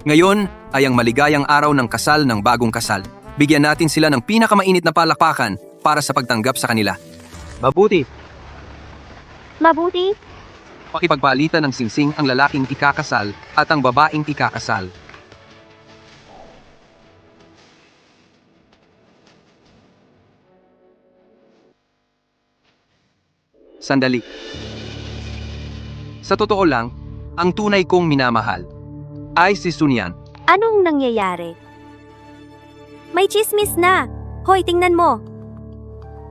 Ngayon ay ang maligayang araw ng kasal ng bagong kasal. Bigyan natin sila ng pinakamainit na palakpakan para sa pagtanggap sa kanila. Mabuti. Mabuti? Pakipagpalitan ng singsing ang lalaking ikakasal at ang babaeng ikakasal. Sandali. Sa totoo lang, ang tunay kong minamahal ay si Sunyan. Anong nangyayari? May chismis na! Hoy, tingnan mo!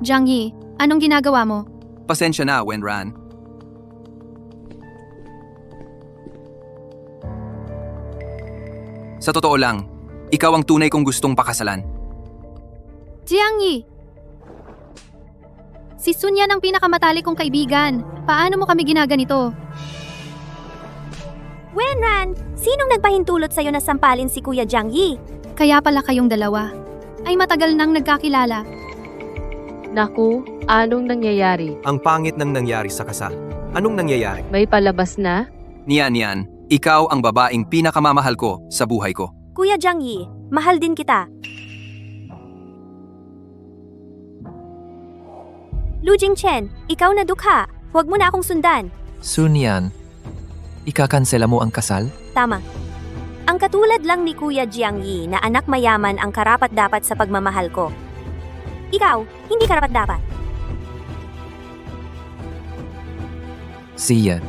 Jiang Yi, anong ginagawa mo? Pasensya na, Wenran. Sa totoo lang, ikaw ang tunay kong gustong pakasalan. Jiang Yi! Si Sun Yan ang pinakamatalik kong kaibigan. Paano mo kami ginaganito? Wenran! Sinong nagpahintulot sa'yo na sampalin si Kuya Jiang Yi? Kaya pala kayong dalawa. Ay matagal nang nagkakilala. Naku, anong nangyayari? Ang pangit nang nangyari sa kasal. Anong nangyayari? May palabas na? Niyan, ikaw ang babaeng pinakamamahal ko sa buhay ko. Kuya Jiang Yi, mahal din kita. Lu Jingchen, ikaw na dukha. Huwag mo na akong sundan. Sunyan, ikakansela mo ang kasal? Tama. Ang katulad lang ni Kuya Jiang Yi na anak mayaman ang karapat-dapat sa pagmamahal ko. Ikaw, hindi karapat-dapat. Siya.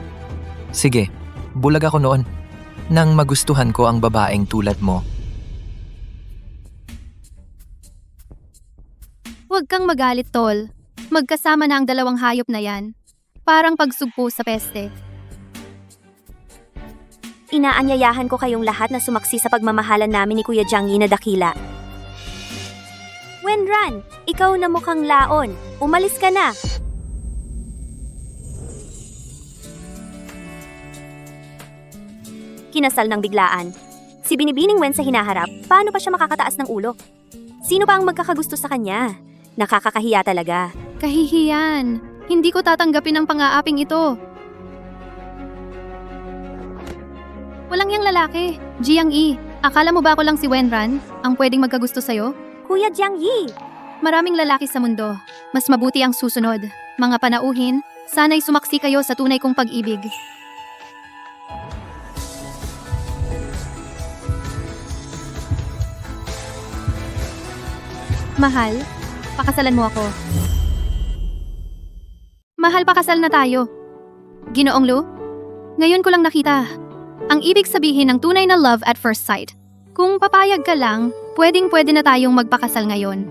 Sige, bulag ako noon. Nang magustuhan ko ang babaeng tulad mo. Huwag kang magalit, Tol. Magkasama na ang dalawang hayop na yan. Parang pagsugpo sa peste. Inaanyayahan ko kayong lahat na sumaksi sa pagmamahalan namin ni Kuya Jiang Yi na dakila. Wenran, ikaw na mukhang laon. Umalis ka na. Kinasal ng biglaan. Si Binibining Wen sa hinaharap, paano pa siya makakataas ng ulo? Sino pa ang magkakagusto sa kanya? Nakakakahiya talaga. Kahihiyan. Hindi ko tatanggapin ang pang-aaping ito. Walang yang lalaki. Jiang Yi, akala mo ba ako lang si Wenran ang pwedeng magkagusto sa'yo? Kuya Jiang Yi! Maraming lalaki sa mundo. Mas mabuti ang susunod. Mga panauhin, sana'y sumaksi kayo sa tunay kong pag-ibig. Mahal, pakasalan mo ako. Mahal, pakasal na tayo. Ginoong Lu, ngayon ko lang nakita ang ibig sabihin ng tunay na love at first sight. Kung papayag ka lang, pwedeng-pwede na tayong magpakasal ngayon.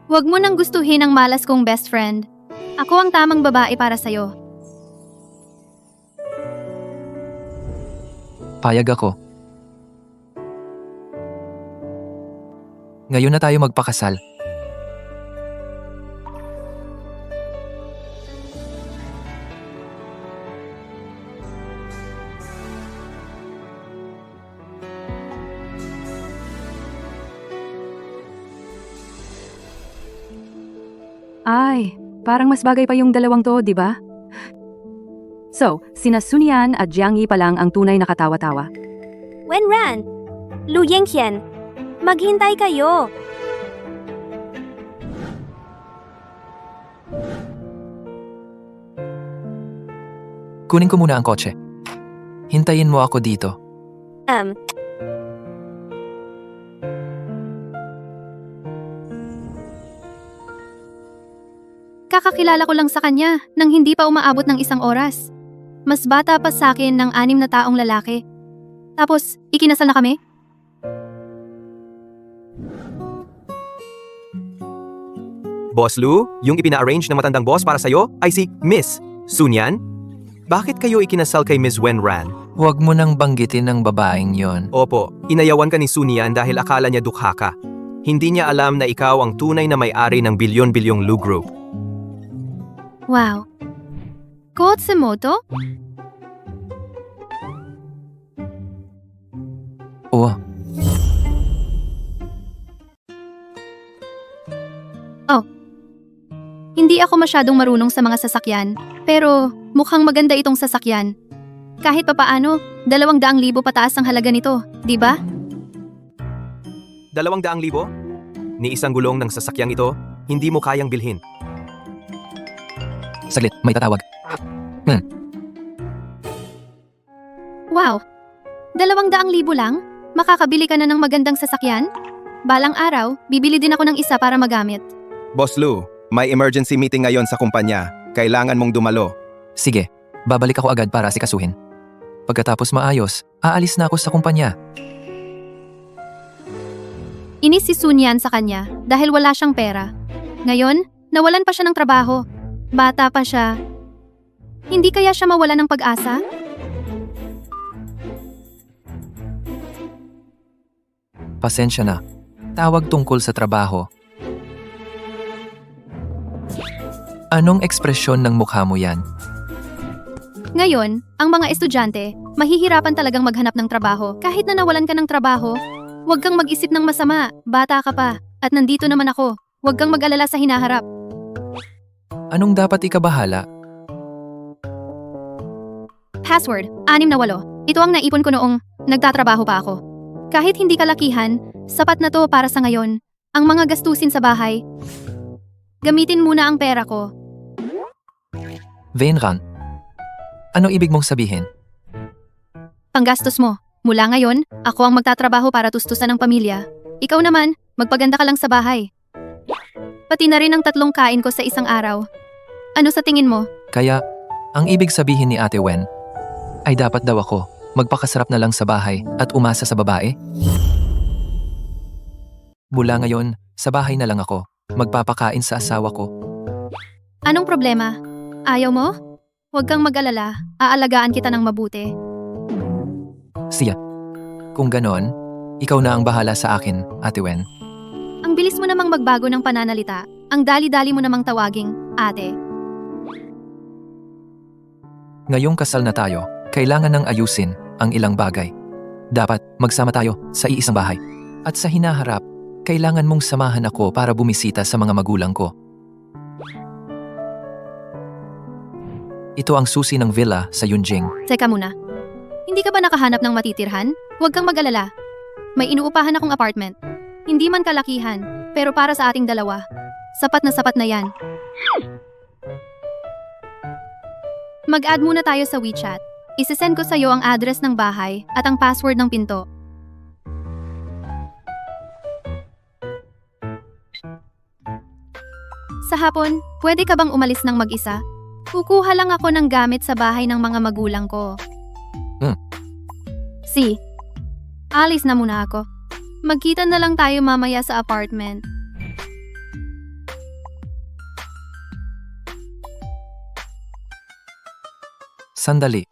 Huwag mo nang gustuhin ang malas kong best friend. Ako ang tamang babae para sa'yo. Payag ako. Ngayon na tayo magpakasal. Ay, parang mas bagay pa yung dalawang to, di ba? So, sina Sun Yan at Jiang Yi pa lang ang tunay na katawa-tawa. Wenran! Lu Yingqian! Maghintay kayo! Kunin ko muna ang kotse. Hintayin mo ako dito. Kakakilala ko lang sa kanya nang hindi pa umaabot ng 1 oras. Mas bata pa sa akin ng 6 na taong lalaki. Tapos, ikinasal na kami? Boss Lu, yung ipina-arrange ng matandang boss para sa'yo ay si Miss Sunyan. Bakit kayo ikinasal kay Miss Wenran? Huwag mo nang banggitin ang babaeng yon. Opo, inayawan ka ni Sunyan dahil akala niya dukha ka. Hindi niya alam na ikaw ang tunay na may-ari ng bilyon-bilyong Lu Group. Wow. Kotsumoto? Oh, Hindi ako masyadong marunong sa mga sasakyan, pero mukhang maganda itong sasakyan. Kahit papaano, 200,000 pataas ang halaga nito, di ba? 200,000? Ni isang gulong ng sasakyang ito, hindi mo kayang bilhin. Saglit, may tatawag. Wow! 200,000 lang? Makakabili ka na ng magandang sasakyan? Balang araw, bibili din ako ng isa para magamit. Boss Lou, may emergency meeting ngayon sa kumpanya. Kailangan mong dumalo. Sige, babalik ako agad para asikasuhin. Pagkatapos maayos, aalis na ako sa kumpanya. Inis si Sun Yan sa kanya dahil wala siyang pera. Ngayon, nawalan pa siya ng trabaho. Bata pa siya. Hindi kaya siya mawala ng pag-asa? Pasensya na. Tawag tungkol sa trabaho. Anong ekspresyon ng mukha mo yan? Ngayon, ang mga estudyante, mahihirapan talagang maghanap ng trabaho. Kahit na nawalan ka ng trabaho, huwag kang mag-isip ng masama. Bata ka pa. At nandito naman ako. Huwag kang mag-alala sa hinaharap. Anong dapat ikabahala? Password, 6 na 8. Ito ang naipon ko noong nagtatrabaho pa ako. Kahit hindi kalakihan, sapat na to para sa ngayon. Ang mga gastusin sa bahay. Gamitin muna ang pera ko. Vainran. Ano ibig mong sabihin? Panggastos mo. Mula ngayon, ako ang magtatrabaho para tustusan ng pamilya. Ikaw naman, magpaganda ka lang sa bahay. Pati na rin ang 3 kain ko sa isang araw. Ano sa tingin mo? Kaya, ang ibig sabihin ni Ate Wen ay dapat daw ako magpakasarap na lang sa bahay at umasa sa babae? Mula ngayon, sa bahay na lang ako. Magpapakain sa asawa ko. Anong problema? Ayaw mo? Huwag kang mag-alala. Aalagaan kita ng mabuti. Siya. Kung ganon, ikaw na ang bahala sa akin, Ate Wen. Ang bilis mo namang magbago ng pananalita. Ang dali-dali mo namang tawaging, ate. Ngayong kasal na tayo, kailangan nang ayusin ang ilang bagay. Dapat magsama tayo sa iisang bahay. At sa hinaharap, kailangan mong samahan ako para bumisita sa mga magulang ko. Ito ang susi ng villa sa Yunjing. Teka muna. Hindi ka ba nakahanap ng matitirhan? Huwag kang mag-alala. May inuupahan akong apartment. Hindi man kalakihan, pero para sa ating dalawa. Sapat na yan. Mag-add muna tayo sa WeChat. Isesend ko sa'yo ang address ng bahay at ang password ng pinto. Sa hapon, pwede ka bang umalis ng mag-isa? Kukuha lang ako ng gamit sa bahay ng mga magulang ko. Si, alis na muna ako. Magkita na lang tayo mamaya sa apartment. Sandali.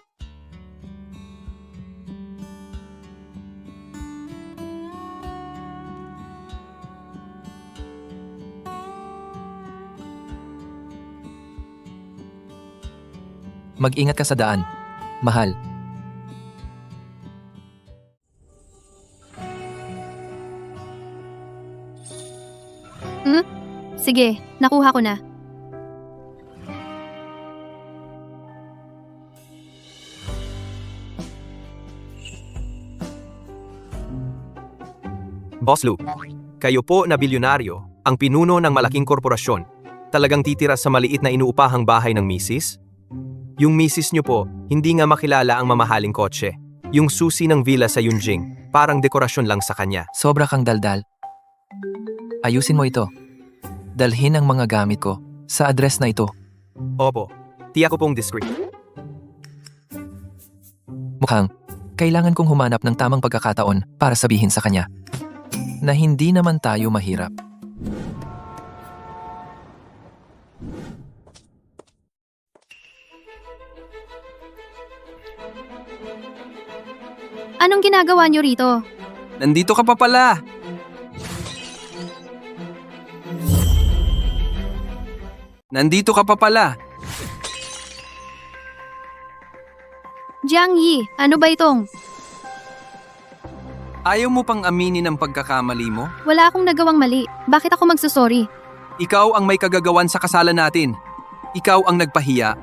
Mag-ingat ka sa daan. Mahal. Sige, nakuha ko na. Boss Lou, kayo po na bilyonaryo, ang pinuno ng malaking korporasyon. Talagang titira sa maliit na inuupahang bahay ng misis? Yung misis nyo po, hindi nga makilala ang mamahaling kotse. Yung susi ng villa sa Yunjing, parang dekorasyon lang sa kanya. Sobra kang daldal. Ayusin mo ito. Dalhin ang mga gamit ko sa address na ito. Opo, tiyak ko pong discreet. Mukhang, kailangan kong humanap ng tamang pagkakataon para sabihin sa kanya na hindi naman tayo mahirap. Anong ginagawa niyo rito? Nandito ka pa pala! Nandito ka pa pala! Jiang Yi, ano ba itong? Ayaw mo pang aminin ang pagkakamali mo? Wala akong nagawang mali. Bakit ako magsusorry? Ikaw ang may kagagawan sa kasalan natin. Ikaw ang nagpahiya.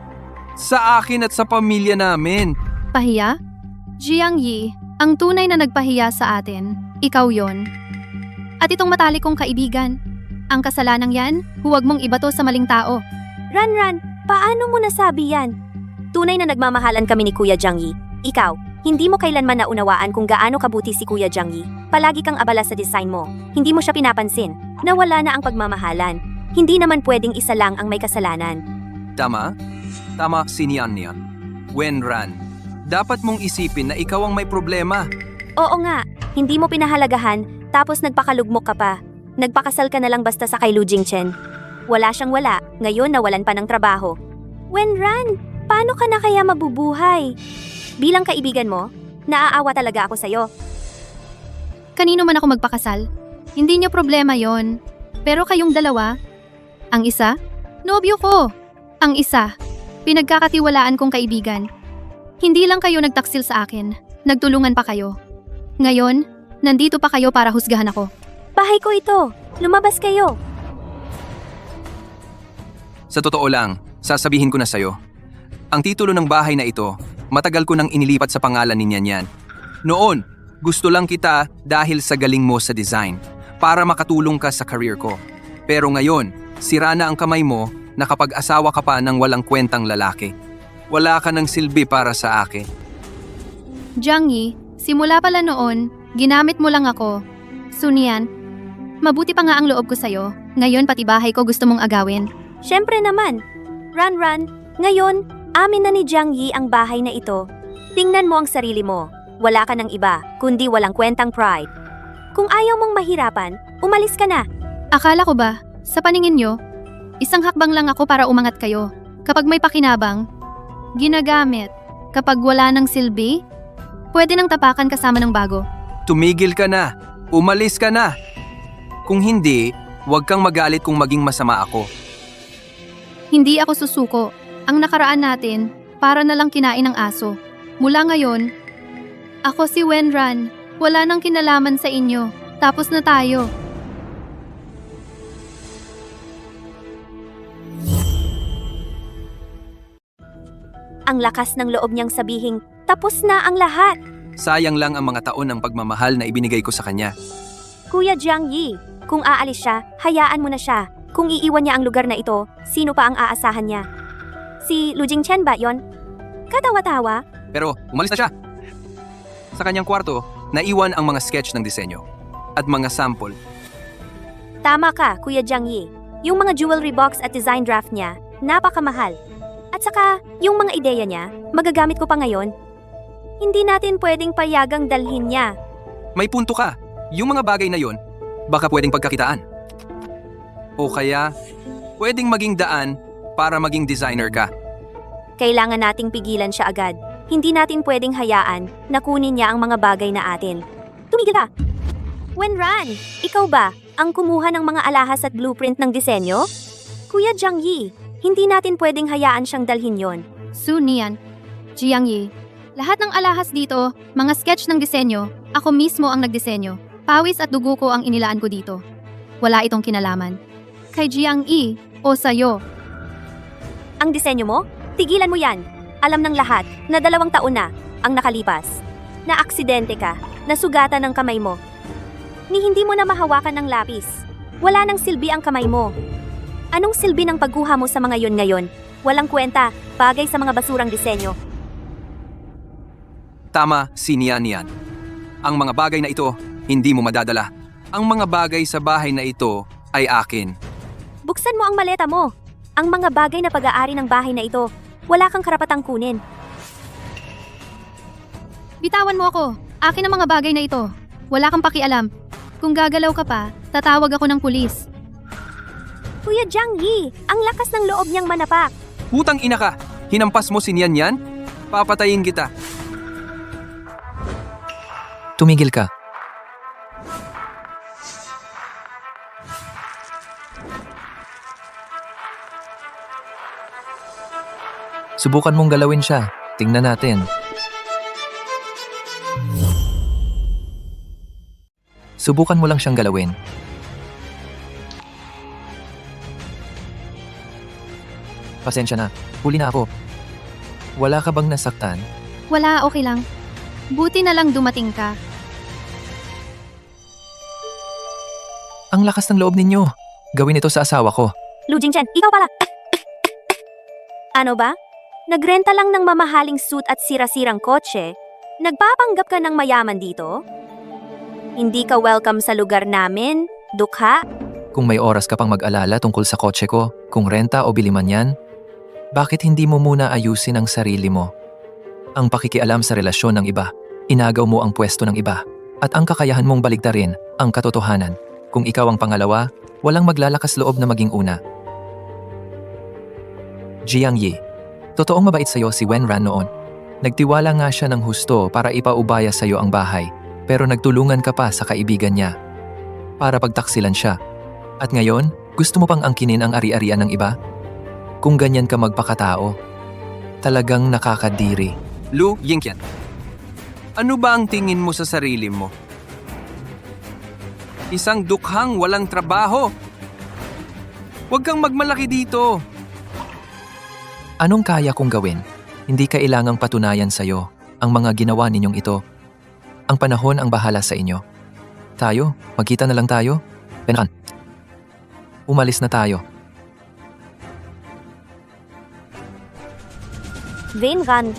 Sa akin at sa pamilya namin. nagpahiya? Jiang Yi, ang tunay na nagpahiya sa atin, ikaw yon. At itong matalik kong kaibigan, ang kasalanang yan, huwag mong ibato sa maling tao. Ran, paano mo nasabi yan? Tunay na nagmamahalan kami ni Kuya Jiang Yi. Ikaw, hindi mo kailanman naunawaan kung gaano kabuti si Kuya Jiang Yi. Palagi kang abala sa design mo. Hindi mo siya pinapansin. Nawala na ang pagmamahalan. Hindi naman pwedeng isa lang ang may kasalanan. Tama? Tama si Nian. Wenran, dapat mong isipin na ikaw ang may problema. Oo nga, hindi mo pinahalagahan, tapos nagpakalugmok ka pa. Nagpakasal ka na lang basta sa kay Lu Jingchen. Wala siyang wala, ngayon nawalan pa ng trabaho. Wenran, paano ka na kaya mabubuhay? Bilang kaibigan mo, naaawa talaga ako sa'yo. Kanino man ako magpakasal, hindi niyo problema yon. Pero kayong dalawa, ang isa, nobyo ko. Ang isa, pinagkakatiwalaan kong kaibigan. Hindi lang kayo nagtaksil sa akin, nagtulungan pa kayo. Ngayon, nandito pa kayo para husgahan ako. Bahay ko ito, lumabas kayo. Sa totoo lang, sasabihin ko na sa'yo. Ang titulo ng bahay na ito, matagal ko nang inilipat sa pangalan ni Nian. Noon, gusto lang kita dahil sa galing mo sa design, para makatulong ka sa career ko. Pero ngayon, sira na ang kamay mo, nakapag-asawa ka pa ng walang kwentang lalaki. Wala ka ng silbi para sa akin. Jiang Yi, simula pala noon, ginamit mo lang ako. Sunian, mabuti pa nga ang loob ko sa'yo. Ngayon pati bahay ko gusto mong agawin. Siyempre naman. Ran, ngayon, amin na ni Jiang Yi ang bahay na ito. Tingnan mo ang sarili mo. Wala ka ng iba, kundi walang kwentang pride. Kung ayaw mong mahirapan, umalis ka na. Akala ko ba, sa paningin nyo, isang hakbang lang ako para umangat kayo. Kapag may pakinabang, ginagamit. Kapag wala ng silbi, pwede nang tapakan kasama ng bago. Tumigil ka na. Umalis ka na. Kung hindi, huwag kang magalit kung maging masama ako. Hindi ako susuko. Ang nakaraan natin, para na lang kinain ng aso. Mula ngayon, ako si Wenran. Wala nang kinalaman sa inyo. Tapos na tayo. Ang lakas ng loob niyang sabihing, tapos na ang lahat. Sayang lang ang mga taon ng pagmamahal na ibinigay ko sa kanya. Kuya Jiang Yi, kung aalis siya, hayaan mo na siya. Kung iiwan niya ang lugar na ito, sino pa ang aasahan niya? Si Lu Jingchen ba yon? Katawa-tawa. Pero umalis na siya. Sa kanyang kwarto, naiwan ang mga sketch ng disenyo at mga sample. Tama ka, Kuya Jiang Yi. Yung mga jewelry box at design draft niya, napakamahal. At saka, yung mga ideya niya, magagamit ko pa ngayon. Hindi natin pwedeng payagang dalhin niya. May punto ka. Yung mga bagay na yon, baka pwedeng pagkakitaan. O kaya, pwedeng maging daan para maging designer ka. Kailangan nating pigilan siya agad. Hindi natin pwedeng hayaan na kunin niya ang mga bagay na atin. Tumigil ka! Wenran, ikaw ba ang kumuha ng mga alahas at blueprint ng disenyo? Kuya Jiang Yi, hindi natin pwedeng hayaan siyang dalhin yon. Sunian, Jiang Yi, lahat ng alahas dito, mga sketch ng disenyo, ako mismo ang nagdisenyo. Pawis at dugo ko ang inilaan ko dito. Wala itong kinalaman. Kay Jiang Yi o sa'yo. Ang disenyo mo? Tigilan mo yan. Alam ng lahat na 2 taon na ang nakalipas. Na aksidente ka, nasugatan ng kamay mo. Ni hindi mo na mahawakan ng lapis. Wala nang silbi ang kamay mo. Anong silbi ng pagkuha mo sa mga yon ngayon? Walang kwenta, bagay sa mga basurang disenyo. Tama si Nian. Ang mga bagay na ito, hindi mo madadala. Ang mga bagay sa bahay na ito ay akin. Buksan mo ang maleta mo. Ang mga bagay na pag-aari ng bahay na ito, wala kang karapatang kunin. Bitawan mo ako. Akin ang mga bagay na ito. Wala kang pakialam. Kung gagalaw ka pa, tatawag ako ng pulis. Kuya Jiang Yi, ang lakas ng loob niyang manapak. Putang ina ka! Hinampas mo si Nian? Papatayin kita. Tumigil ka. Subukan mong galawin siya. Tingnan natin. Subukan mo lang siyang galawin. Pasensya na. Huli na ako. Wala ka bang nasaktan? Wala, okay lang. Buti na lang dumating ka. Ang lakas ng loob ninyo. Gawin ito sa asawa ko. Lu Jingchen, ikaw pala. Ano ba? Nagrenta lang ng mamahaling suit at sira-sirang kotse? Nagpapanggap ka ng mayaman dito? Hindi ka welcome sa lugar namin, dukha? Kung may oras ka pang mag-alala tungkol sa kotse ko, kung renta o bili man yan, bakit hindi mo muna ayusin ang sarili mo? Ang pakikialam sa relasyon ng iba, inagaw mo ang pwesto ng iba, at ang kakayahan mong baligtarin ang katotohanan. Kung ikaw ang pangalawa, walang maglalakas loob na maging una. Jiang Yi, totoong mabait sa'yo si Wenran noon. Nagtiwala nga siya ng husto para ipaubaya sa'yo ang bahay, pero nagtulungan ka pa sa kaibigan niya para pagtaksilan siya. At ngayon, gusto mo pang angkinin ang ari-arian ng iba? Kung ganyan ka magpakatao, talagang nakakadiri. Lu Yingqian, ano ba ang tingin mo sa sarili mo? Isang dukhang walang trabaho. Huwag kang magmalaki dito. Anong kaya kong gawin? Hindi kailangang patunayan sa'yo ang mga ginawa ninyong ito. Ang panahon ang bahala sa inyo. Tayo, magkita na lang tayo. Penan. Umalis na tayo. Wenran,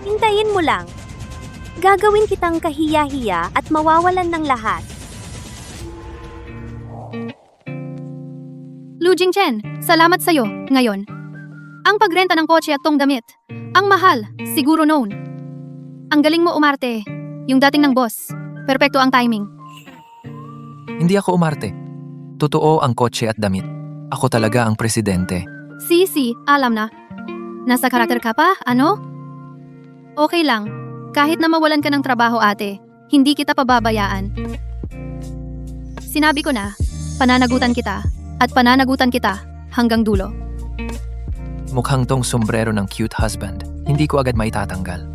hintayin mo lang. Gagawin kitang kahiya-hiya at mawawalan ng lahat. Lu Jingchen, salamat sa'yo, ngayon. Ang pagrenta ng kotse at tong damit. Ang mahal, siguro noon. Ang galing mo umarte. Yung dating ng boss. Perpekto ang timing. Hindi ako umarte. Totoo ang kotse at damit. Ako talaga ang presidente. Si, alam na. Nasa karakter ka pa, ano? Okay lang. Kahit na mawalan ka ng trabaho, ate, hindi kita pababayaan. Sinabi ko na, pananagutan kita. At pananagutan kita hanggang dulo. Mukhang tong sombrero ng cute husband. Hindi ko agad maitatanggal.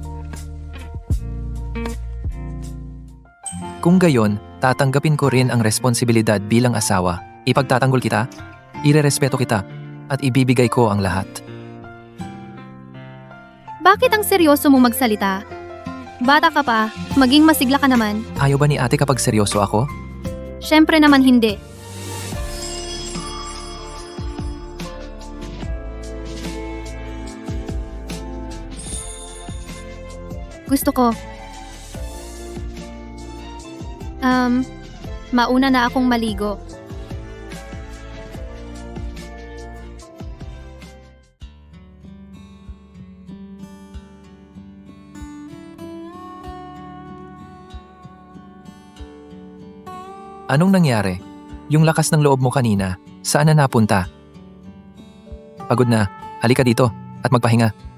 Kung gayon, tatanggapin ko rin ang responsibilidad bilang asawa. Ipagtatanggol kita, irerespeto kita, at ibibigay ko ang lahat. Bakit ang seryoso mo magsalita? Bata ka pa, maging masigla ka naman. Ayaw ba ni ate kapag seryoso ako? Syempre naman hindi. Gusto ko. Mauna na akong maligo. Anong nangyari? Yung lakas ng loob mo kanina, saan na napunta? Pagod na. Halika dito at magpahinga.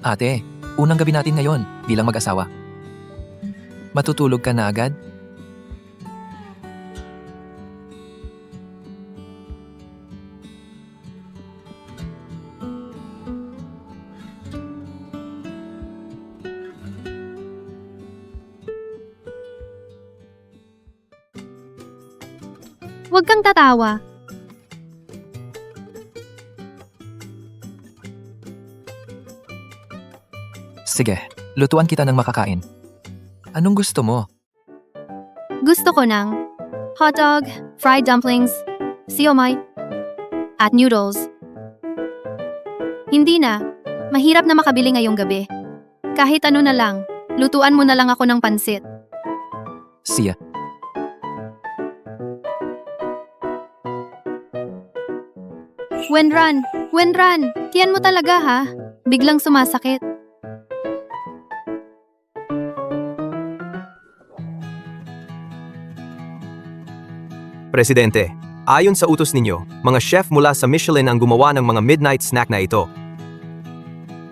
Ate, unang gabi natin ngayon bilang mag-asawa. Matutulog ka na agad? Huwag kang tatawa. Sige, lutuan kita ng makakain. Anong gusto mo? Gusto ko ng hotdog, fried dumplings, siomai, at noodles. Hindi na. Mahirap na makabili ngayong gabi. Kahit ano na lang, lutuan mo na lang ako ng pansit. Siya. Wenran, tiyan mo talaga ha. Biglang sumasakit. Presidente, ayon sa utos ninyo, mga chef mula sa Michelin ang gumawa ng mga midnight snack na ito.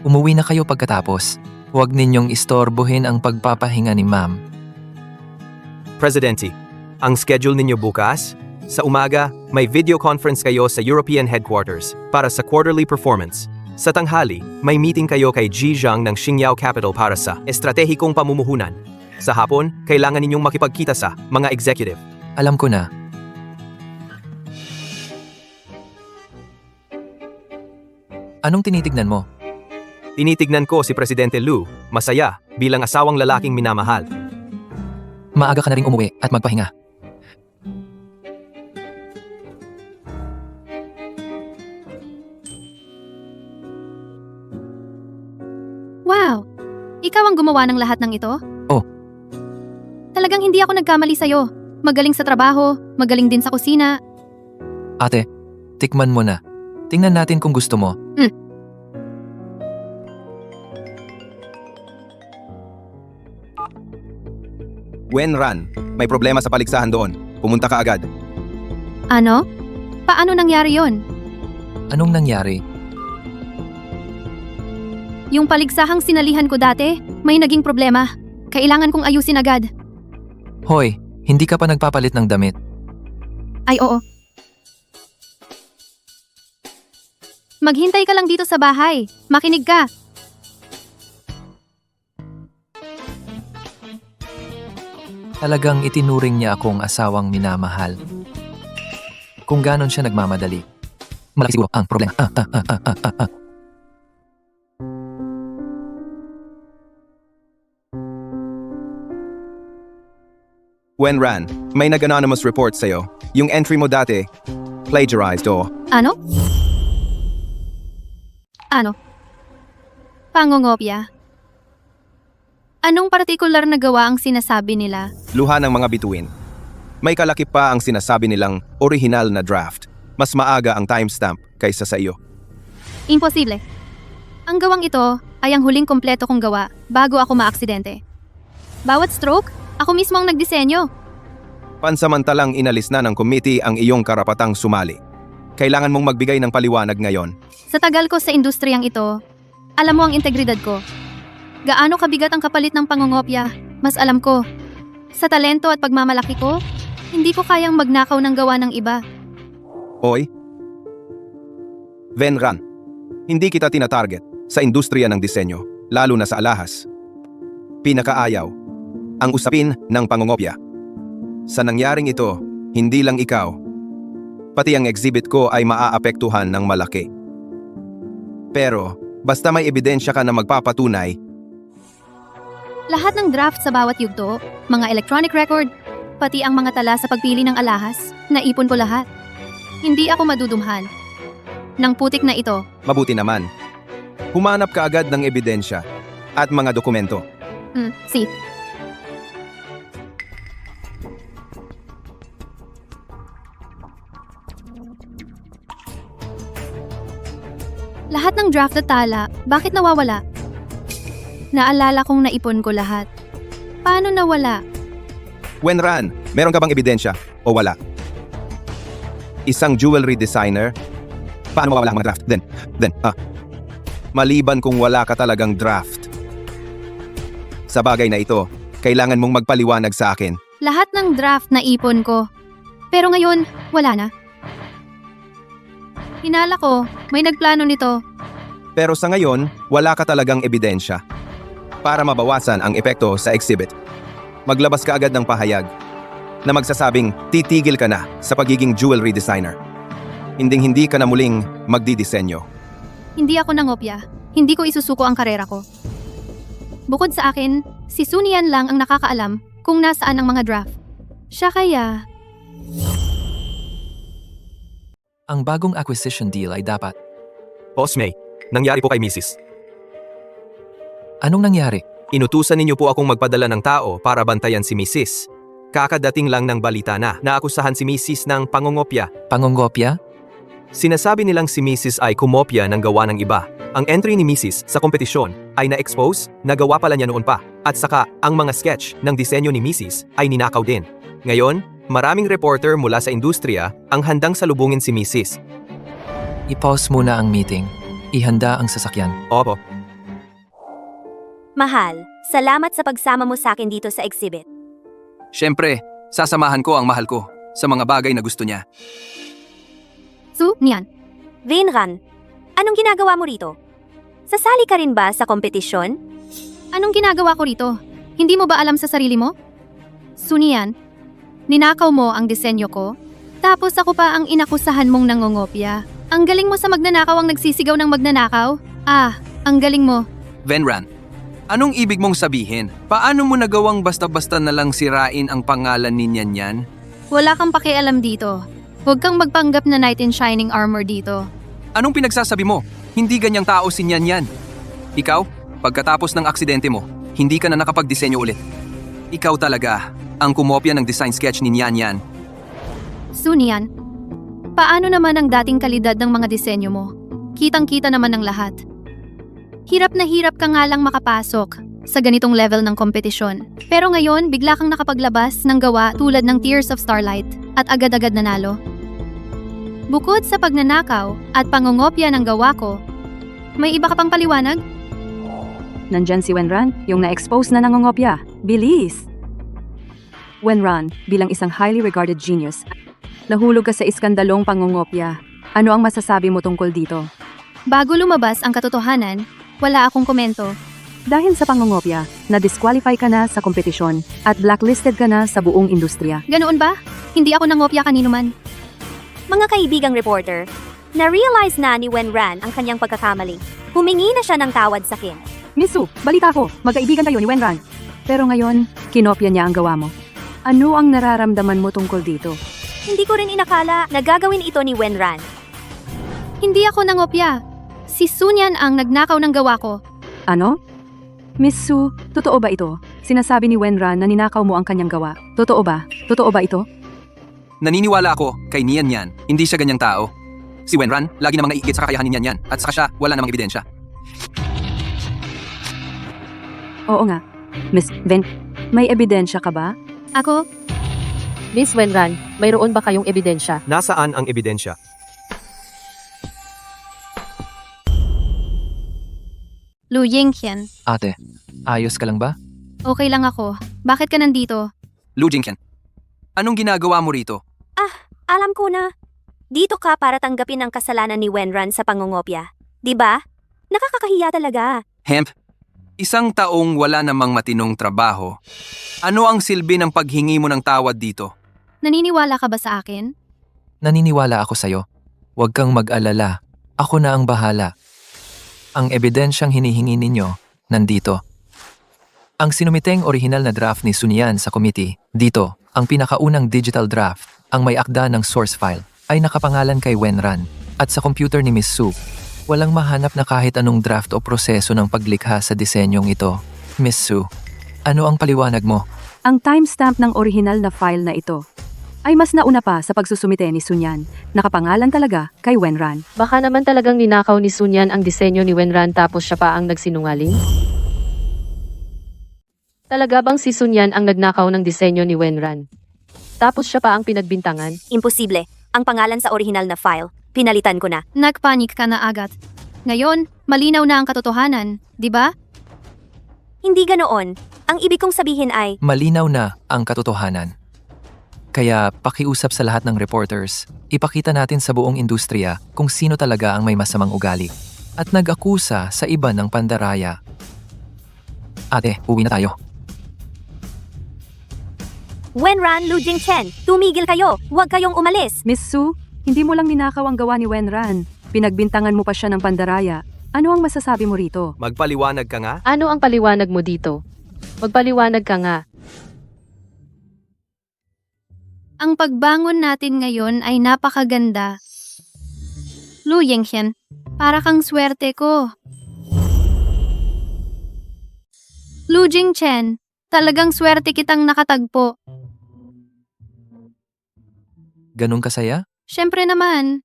Umuwi na kayo pagkatapos. Huwag ninyong istorbohin ang pagpapahinga ni ma'am. Presidente, ang schedule ninyo bukas? Sa umaga, may video conference kayo sa European headquarters para sa quarterly performance. Sa tanghali, may meeting kayo kay Ji Zhang ng Xingyao Capital para sa estratehikong pamumuhunan. Sa hapon, kailangan ninyong makipagkita sa mga executive. Alam ko na. Anong tinitignan mo? Tinitignan ko si Presidente Lu, masaya, bilang asawang lalaking minamahal. Maaga ka na ring umuwi at magpahinga. Wow! Ikaw ang gumawa ng lahat ng ito? Oh. Talagang hindi ako nagkamali sa'yo. Magaling sa trabaho, magaling din sa kusina. Ate, tikman mo na. Tingnan natin kung gusto mo. Wenran, may problema sa paligsahan doon. Pumunta ka agad. Ano? Paano nangyari yon? Anong nangyari? Yung paligsahang sinalihan ko dati, may naging problema. Kailangan kong ayusin agad. Hoy, hindi ka pa nagpapalit ng damit. Ay oo. Maghintay ka lang dito sa bahay. Makinig ka. Talagang itinuring niya akong asawang minamahal. Kung ganon siya nagmamadali. Malaki siguro ang problema. Wenran, may nag-anonymous report sa'yo. Yung entry mo dati, plagiarized o. Ano? Ano? Pangongopya. Anong partikular na gawa ang sinasabi nila? Luha ng mga bituin. May kalakip pa ang sinasabi nilang original na draft. Mas maaga ang timestamp kaysa sa iyo. Imposible. Ang gawang ito ay ang huling kompleto kong gawa bago ako maaksidente. Bawat stroke, ako mismo ang nagdisenyo. Pansamantalang inalis na ng committee ang iyong karapatang sumali. Kailangan mong magbigay ng paliwanag ngayon. Sa tagal ko sa industriyang ito, alam mo ang integridad ko. Gaano kabigat ang kapalit ng pangongopya, mas alam ko. Sa talento at pagmamalaki ko, hindi ko kayang magnakaw ng gawa ng iba. Oy, Wenran, hindi kita tinatarget sa industriya ng disenyo, lalo na sa alahas. Pinakaayaw, ang usapin ng pangongopya. Sa nangyaring ito, hindi lang ikaw, pati ang exhibit ko ay maaapektuhan ng malaki. Pero, basta may ebidensya ka na magpapatunay, Lahat ng draft sa bawat yugto, mga electronic record, pati ang mga tala sa pagpili ng alahas, naipon ko lahat. Hindi ako madudumhan. Nang putik na ito, mabuti naman. Humanap ka agad ng ebidensya at mga dokumento. si. Lahat ng draft at tala, bakit nawawala? Naalala kong naipon ko lahat. Paano nawala? Wenran, meron ka bang ebidensya o wala? Isang jewelry designer? Paano mawawala ang mga draft? Maliban kung wala ka talagang draft. Sa bagay na ito, kailangan mong magpaliwanag sa akin. Lahat ng draft na ipon ko. Pero ngayon, wala na. Hinala ko, may nagplano nito. Pero sa ngayon, wala ka talagang ebidensya. Para mabawasan ang epekto sa exhibit, maglabas ka agad ng pahayag na magsasabing titigil ka na sa pagiging jewelry designer. Hinding-hindi ka na muling magdidisenyo. Hindi ako nangopya. Hindi ko isusuko ang karera ko. Bukod sa akin, si Sunian lang ang nakakaalam kung nasaan ang mga draft. Siya kaya... Ang bagong acquisition deal ay dapat. Boss May, nangyari po kay Mrs. Anong nangyari? Inutusan ninyo po akong magpadala ng tao para bantayan si Mrs. Kakadating lang ng balita na naakusahan si Mrs. ng pangongopya. Pangongopya? Sinasabi nilang si Mrs. ay kumopya ng gawa ng iba. Ang entry ni Mrs. sa kompetisyon ay na-expose, nagawa pala niya noon pa. At saka, ang mga sketch ng disenyo ni Mrs. ay ninakaw din. Ngayon, maraming reporter mula sa industriya ang handang salubungin si Mrs. I-pause muna ang meeting. Ihanda ang sasakyan. Opo. Mahal, salamat sa pagsama mo sa akin dito sa exhibit. Siyempre, sasamahan ko ang mahal ko. sa mga bagay na gusto niya. Su, Nian. Venran, anong ginagawa mo rito? Sasali ka rin ba sa kompetisyon? Anong ginagawa ko rito? Hindi mo ba alam sa sarili mo? Sunian, ninakaw mo ang disenyo ko, tapos ako pa ang inakusahan mong nangongopya. Ang galing mo sa magnanakaw ang nagsisigaw ng magnanakaw? Ah, ang galing mo. Venran, anong ibig mong sabihin? Paano mo nagawang basta-basta na lang sirain ang pangalan ni Nyan? Wala kang pakialam dito. Huwag kang magpanggap na knight in shining armor dito. Anong pinagsasabi mo? Hindi ganyang tao si Nyan. Ikaw, pagkatapos ng aksidente mo, hindi ka na nakapagdisenyo ulit. Ikaw talaga ang kumopya ng design sketch ni Nyan. Sunian, paano naman ang dating kalidad ng mga disenyo mo? Kitang-kita naman ng lahat. Hirap na hirap ka nga lang makapasok sa ganitong level ng kompetisyon. Pero ngayon, bigla kang nakapaglabas ng gawa tulad ng Tears of Starlight at agad-agad nanalo. Bukod sa pagnanakaw at pangungopya ng gawa ko, may iba ka pang paliwanag? Nandyan si Wenran, yung na-expose na nangongopya. Bilis! Wenran, bilang isang highly regarded genius, nahulog ka sa iskandalong pangongopya. Ano ang masasabi mo tungkol dito? Bago lumabas ang katotohanan, wala akong komento. Dahil sa pangongopya, na-disqualify ka na sa kompetisyon at blacklisted ka na sa buong industriya. Ganoon ba? Hindi ako nangopya kanino man. Mga kaibigang reporter, na-realize na ni Wenran ang kanyang pagkakamali. Humingi na siya ng tawad sa Kim. Misu, balita ko, magkaibigan kayo ni Wenran. Pero ngayon, kinopya niya ang gawa mo. Ano ang nararamdaman mo tungkol dito? Hindi ko rin inakala na gagawin ito ni Wenran. Hindi ako nangopya. Si Sunian ang nagnakaw ng gawa ko. Ano? Miss Su, totoo ba ito? Sinasabi ni Wenran na ninakaw mo ang kanyang gawa. Totoo ba? Totoo ba ito? Naniniwala ako kay Nyan. Hindi siya ganyang tao. Si Wenran, lagi namang naiigit sa kakayahan ni Nyan at saka siya, wala namang ebidensya. Oo nga. Miss Ven, may ebidensya ka ba? Ako, Miss Wenran, mayroon ba kayong ebidensya? Nasaan ang ebidensya? Lu Yingqian. Ate, ayos ka lang ba? Okay lang ako. Bakit ka nandito? Lu Jingqian, anong ginagawa mo rito? Alam ko na. Dito ka para tanggapin ang kasalanan ni Wenran sa pangungopya. 'Di ba? Nakakakahiya talaga. Hemp, isang taong wala namang matinong trabaho. Ano ang silbi ng paghingi mo ng tawad dito? Naniniwala ka ba sa akin? Naniniwala ako sa'yo. Huwag kang mag-alala. Ako na ang bahala. Ang ebidensyang hinihingi ninyo, nandito. Ang sinumiteng orihinal na draft ni Sunian sa committee, dito, ang pinakaunang digital draft, ang may akda ng source file, ay nakapangalan kay Wenran. At sa computer ni Miss Su, walang mahanap na kahit anong draft o proseso ng paglikha sa disenyong ito. Miss Su, ano ang paliwanag mo? Ang timestamp ng orihinal na file na ito ay mas nauna pa sa pagsusumite ni Sunian. Nakapangalan talaga kay Wenran. Baka naman talagang ninakaw ni Sunian ang disenyo ni Wenran tapos siya pa ang nagsinungaling? Talaga bang si Sunian ang nagnakaw ng disenyo ni Wenran? Tapos siya pa ang pinagbintangan? Imposible. Ang pangalan sa original na file, pinalitan ko na. Nagpanik ka na agad. Ngayon, malinaw na ang katotohanan, di ba? Hindi ganoon. Ang ibig kong sabihin ay, Malinaw na ang katotohanan. Kaya pakiusap sa lahat ng reporters, ipakita natin sa buong industriya kung sino talaga ang may masamang ugali at nag-akusa sa iba ng pandaraya. Ate, uwi na tayo. Wenran, Lu Jingqian, tumigil kayo. Huwag kayong umalis. Miss Su, hindi mo lang ninakaw ang gawa ni Wenran. Pinagbintangan mo pa siya ng pandaraya. Ano ang masasabi mo rito? Magpaliwanag ka nga? Ano ang paliwanag mo dito? Magpaliwanag ka nga. Ang pagbangon natin ngayon ay napakaganda. Lu Yingqian, para kang swerte ko. Lu Jingqian, talagang swerte kitang nakatagpo. Ganun kasaya? Siyempre naman.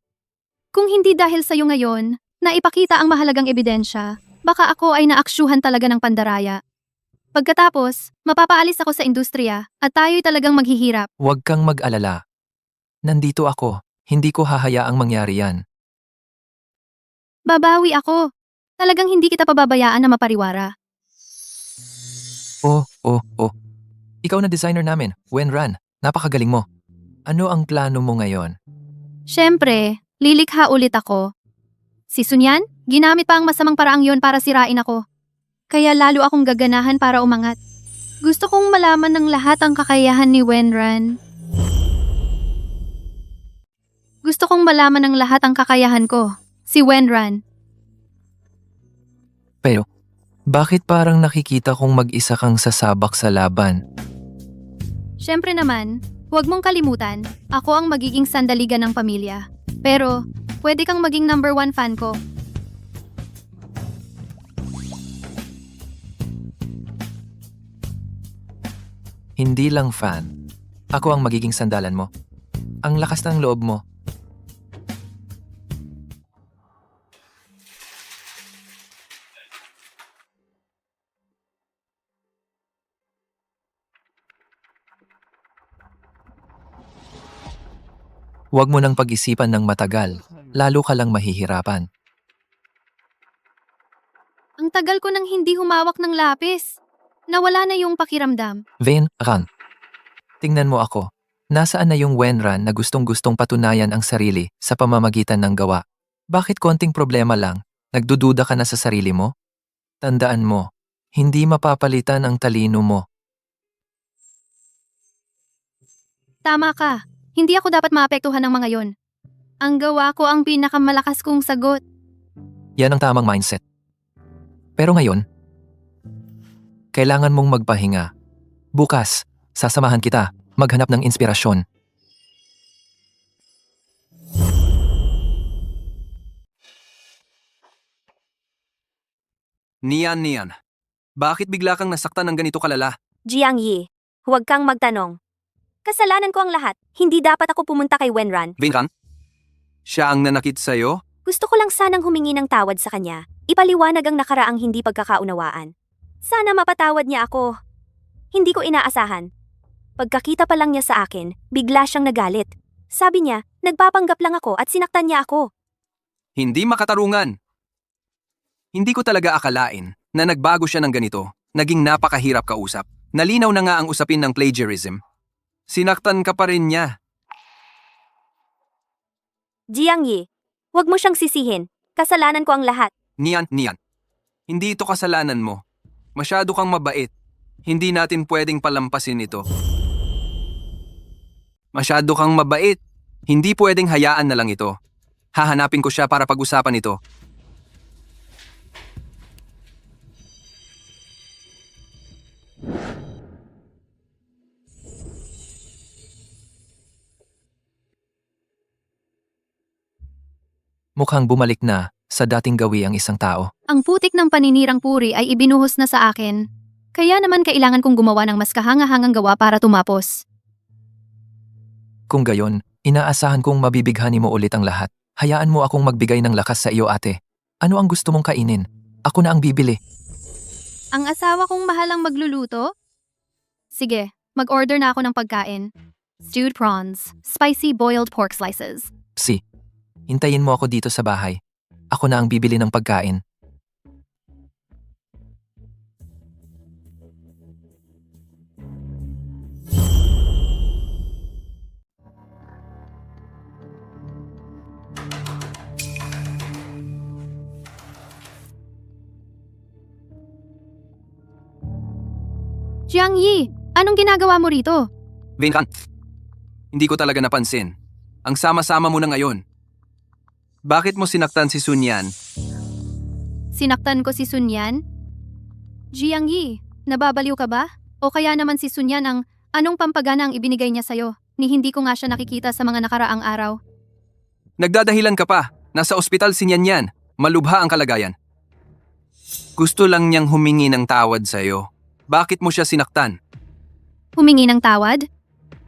Kung hindi dahil sa'yo ngayon, na ipakita ang mahalagang ebidensya, baka ako ay naaksyuhan talaga ng pandaraya. Pagkatapos, mapapaalis ako sa industriya at tayo'y talagang maghihirap. Huwag kang mag-alala. Nandito ako. Hindi ko hahayaang mangyari yan. Babawi ako. Talagang hindi kita pababayaan na mapariwara. Oh. Ikaw na designer namin, Wenran. Napakagaling mo. Ano ang plano mo ngayon? Siyempre, lilikha ulit ako. Si Sunyan, ginamit pa ang masamang paraang yon para sirain ako. Kaya lalo akong gaganahan para umangat. Gusto kong malaman ng lahat ang kakayahan ni Wenran. Gusto kong malaman ng lahat ang kakayahan ko. Si Wenran. Pero, bakit parang nakikita kong mag-isa kang sasabak sa laban? Siyempre naman, huwag mong kalimutan, ako ang magiging sandaligan ng pamilya. Pero, pwede kang maging number 1 fan ko. Hindi lang fan. Ako ang magiging sandalan mo. Ang lakas ng loob mo. Huwag mo nang pag-isipan ng matagal, lalo ka lang mahihirapan. Ang tagal ko nang hindi humawak ng lapis. Nawala na yung pakiramdam. Wenran. Tingnan mo ako. Nasaan na yung Wenran na gustong-gustong patunayan ang sarili sa pamamagitan ng gawa? Bakit konting problema lang, nagdududa ka na sa sarili mo? Tandaan mo, hindi mapapalitan ang talino mo. Tama ka. Hindi ako dapat maapektuhan ng mga yon. Ang gawa ko ang pinakamalakas kong sagot. Yan ang tamang mindset. Pero ngayon, kailangan mong magpahinga. Bukas, sasamahan kita, maghanap ng inspirasyon. Nian. Bakit bigla kang nasaktan ng ganito kalala? Jiang Yi, huwag kang magtanong. Kasalanan ko ang lahat. Hindi dapat ako pumunta kay Wenran. Wenran? Siya ang nanakit sa'yo? Gusto ko lang sanang humingi ng tawad sa kanya. Ipaliwanag ang nakaraang hindi pagkakaunawaan. Sana mapatawad niya ako. Hindi ko inaasahan. Pagkakita pa lang niya sa akin, bigla siyang nagalit. Sabi niya, nagpapanggap lang ako at sinaktan niya ako. Hindi makatarungan. Hindi ko talaga akalain na nagbago siya ng ganito. Naging napakahirap kausap. Nalinaw na nga ang usapin ng plagiarism. Sinaktan ka pa rin niya. Jiang Yi, huwag mo siyang sisihin. Kasalanan ko ang lahat. Nian. Hindi ito kasalanan mo. Masyado kang mabait. Hindi natin pwedeng palampasin ito. Masyado kang mabait. Hindi pwedeng hayaan na lang ito. Hahanapin ko siya para pag-usapan ito. Mukhang bumalik na sa dating gawi ang isang tao. Ang putik ng paninirang puri ay ibinuhos na sa akin. Kaya naman kailangan kong gumawa ng mas kahangahangang gawa para tumapos. Kung gayon, inaasahan kong mabibighani mo ulit ang lahat. Hayaan mo akong magbigay ng lakas sa iyo, ate. Ano ang gusto mong kainin? Ako na ang bibili. Ang asawa kong mahalang magluluto? Sige, mag-order na ako ng pagkain. Stewed prawns, spicy boiled pork slices. Hintayin mo ako dito sa bahay. Ako na ang bibili ng pagkain. Jiang Yi, anong ginagawa mo rito? Wenran, hindi ko talaga napansin. Ang sama-sama mo na ngayon. Bakit mo sinaktan si Sunyan? Sinaktan ko si Sunyan? Jiang Yi, nababaliw ka ba? O kaya naman si Sunyan ang anong pampagana ang ibinigay niya sa'yo, ni hindi ko nga siya nakikita sa mga nakaraang araw? Nagdadahilan ka pa. Nasa ospital si Nyan. Malubha ang kalagayan. Gusto lang niyang humingi ng tawad sa'yo. Bakit mo siya sinaktan? Humingi ng tawad?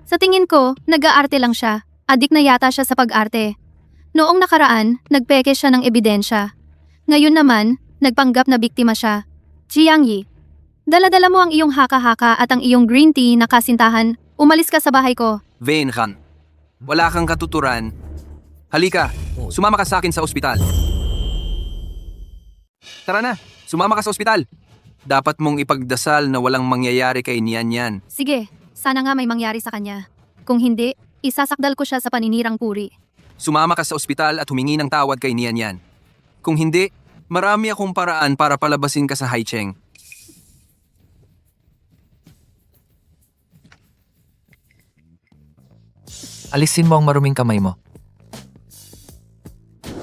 Sa tingin ko, nag-aarte lang siya. Adik na yata siya sa pag-arte. Noong nakaraan, nagpeke siya ng ebidensya. Ngayon naman, nagpanggap na biktima siya. Jiang Yi, dala-dala mo ang iyong haka-haka at ang iyong green tea na kasintahan. Umalis ka sa bahay ko. Wenran, wala kang katuturan. Halika, sumama ka sa akin sa ospital. Tara na, sumama ka sa ospital. Dapat mong ipagdasal na walang mangyayari kay Nian. Sige, sana nga may mangyari sa kanya. Kung hindi, isasakdal ko siya sa paninirang puri. Sumama ka sa ospital at humingi ng tawad kay Nian Yan. Kung hindi, marami akong paraan para palabasin ka sa Haicheng. Alisin mo ang maruming kamay mo.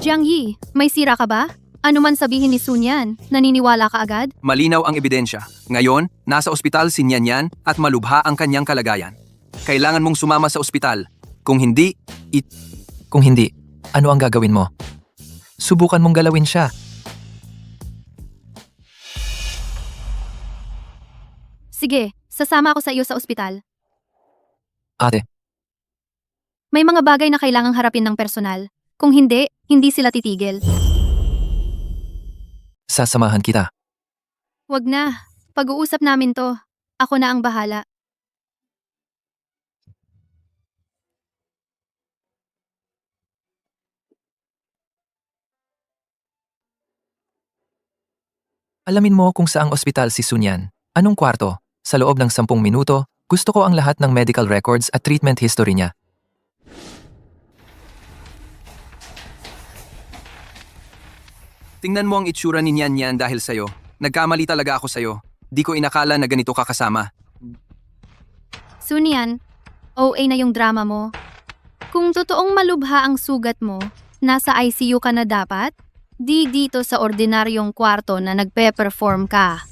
Jiang Yi, may sira ka ba? Ano man sabihin ni Sun Yan, naniniwala ka agad? Malinaw ang ebidensya. Ngayon, nasa ospital si Nian Yan at malubha ang kanyang kalagayan. Kailangan mong sumama sa ospital. Kung hindi, Kung hindi, ano ang gagawin mo? Subukan mong galawin siya. Sige, sasama ako sa iyo sa ospital. Ate, May mga bagay na kailangang harapin ng personal. Kung hindi, hindi sila titigil. sasamahan kita. Wag na. Pag-uusap namin to. Ako na ang bahala. Alamin mo kung saang ospital si Sunyan. Anong kwarto? Sa loob ng 10 minuto, gusto ko ang lahat ng medical records at treatment history niya. tingnan mo ang itsura ni Nian Yan dahil sa'yo. Nagkamali talaga ako sa'yo. Di ko inakala na ganito ka kasama. Sun Yan, OA na yung drama mo. Kung totoong malubha ang sugat mo, nasa ICU ka na dapat? Di dito sa ordinaryong kwarto na nagpe-perform ka.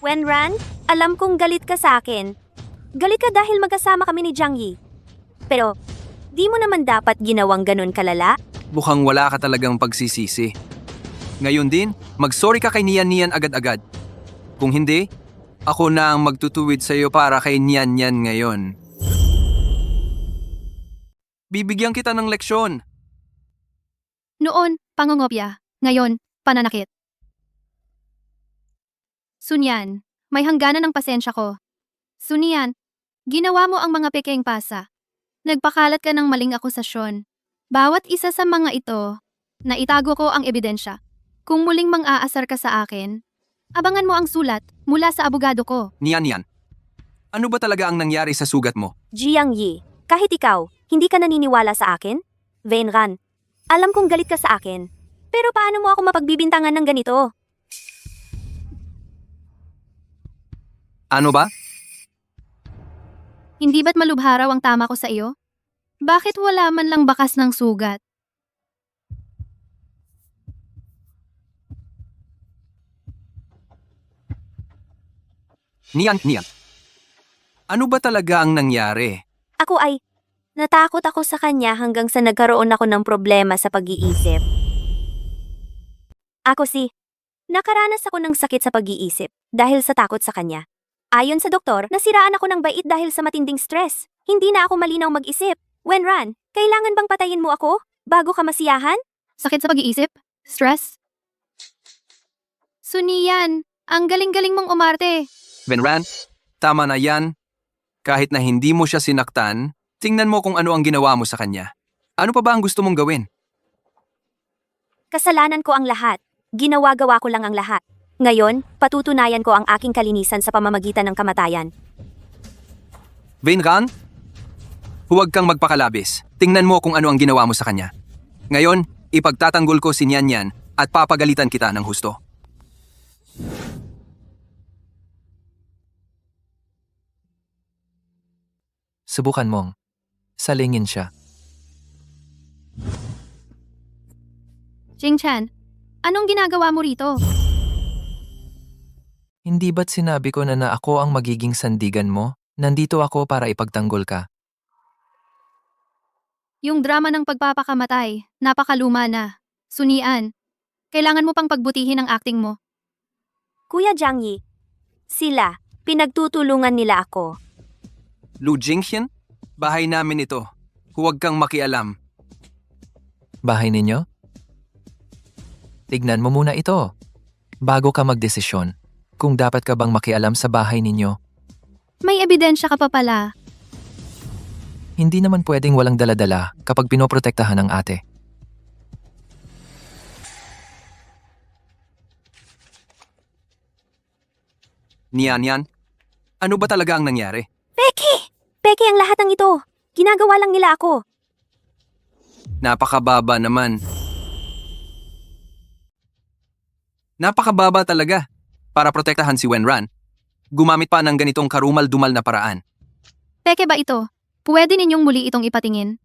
Wenran, alam kong galit ka sa akin. Galit ka dahil magkasama kami ni Jiang Yi. Pero, di mo naman dapat ginawang ganun kalala? Mukhang wala ka talagang pagsisisi. Ngayon din, mag-sorry ka kay Nian Nian agad-agad. Kung hindi, ako na ang magtutuwid sa'yo para kay Nian Nian ngayon. Bibigyan kita ng leksyon. Noon, pangungopya. Ngayon, pananakit. Sun Yan, may hangganan ng pasensya ko. Sun Yan, ginawa mo ang mga pekeng pasa. Nagpakalat ka ng maling akusasyon. Bawat isa sa mga ito, naitago ko ang ebidensya. Kung muling mang-aasar ka sa akin, abangan mo ang sulat mula sa abogado ko. Nian Nian, ano ba talaga ang nangyari sa sugat mo? Jiang Yi, kahit ikaw, hindi ka naniniwala sa akin? Wenran, alam kong galit ka sa akin. Pero paano mo ako mapagbibintangan ng ganito? Ano ba? Hindi ba't malubha raw ang tama ko sa iyo? Bakit wala man lang bakas ng sugat? Nian Nian, ano ba talaga ang nangyari? Ako ay, natakot ako sa kanya hanggang sa nagkaroon ako ng problema sa pag-iisip. Ako nakaranas ako ng sakit sa pag-iisip dahil sa takot sa kanya. Ayon sa doktor, nasiraan ako ng bait dahil sa matinding stress. Hindi na ako malinaw mag-isip. Wenran, kailangan bang patayin mo ako bago ka masiyahan? Sakit sa pag-iisip? Stress? Sunian, ang galing-galing mong umarte. Wenran, tama na yan. Kahit na hindi mo siya sinaktan, tingnan mo kung ano ang ginawa mo sa kanya. Ano pa ba ang gusto mong gawin? Kasalanan ko ang lahat. Ginawa-gawa ko lang ang lahat. Ngayon, patutunayan ko ang aking kalinisan sa pamamagitan ng kamatayan. Wenran, huwag kang magpakalabis. Tingnan mo kung ano ang ginawa mo sa kanya. Ngayon, ipagtatanggol ko si Nian Nian at papagalitan kita ng husto. Subukan mong salingin siya. Jing Chan, anong ginagawa mo rito? Hindi ba't sinabi ko na ako ang magiging sandigan mo? Nandito ako para ipagtanggol ka. Yung drama ng pagpapakamatay, napakaluma na. Sunian, kailangan mo pang pagbutihin ang acting mo. Kuya Jiang Yi, sila, pinagtutulungan nila ako. Lu Jingxian, bahay namin ito. Huwag kang makialam. Bahay ninyo? Tignan mo muna ito. Bago ka magdesisyon, kung dapat ka bang makialam sa bahay ninyo. May ebidensya ka pa pala. Hindi naman pwedeng walang daladala kapag pinoprotektahan ng ate. Nian Nian, ano ba talaga ang nangyari? Peke! Peke ang lahat ng ito. Ginagawa lang nila ako. Napakababa naman. Napakababa talaga. Para protektahan si Wenran, gumamit pa ng ganitong karumal-dumal na paraan. Peke ba ito? Pwede ninyong muli itong ipatingin?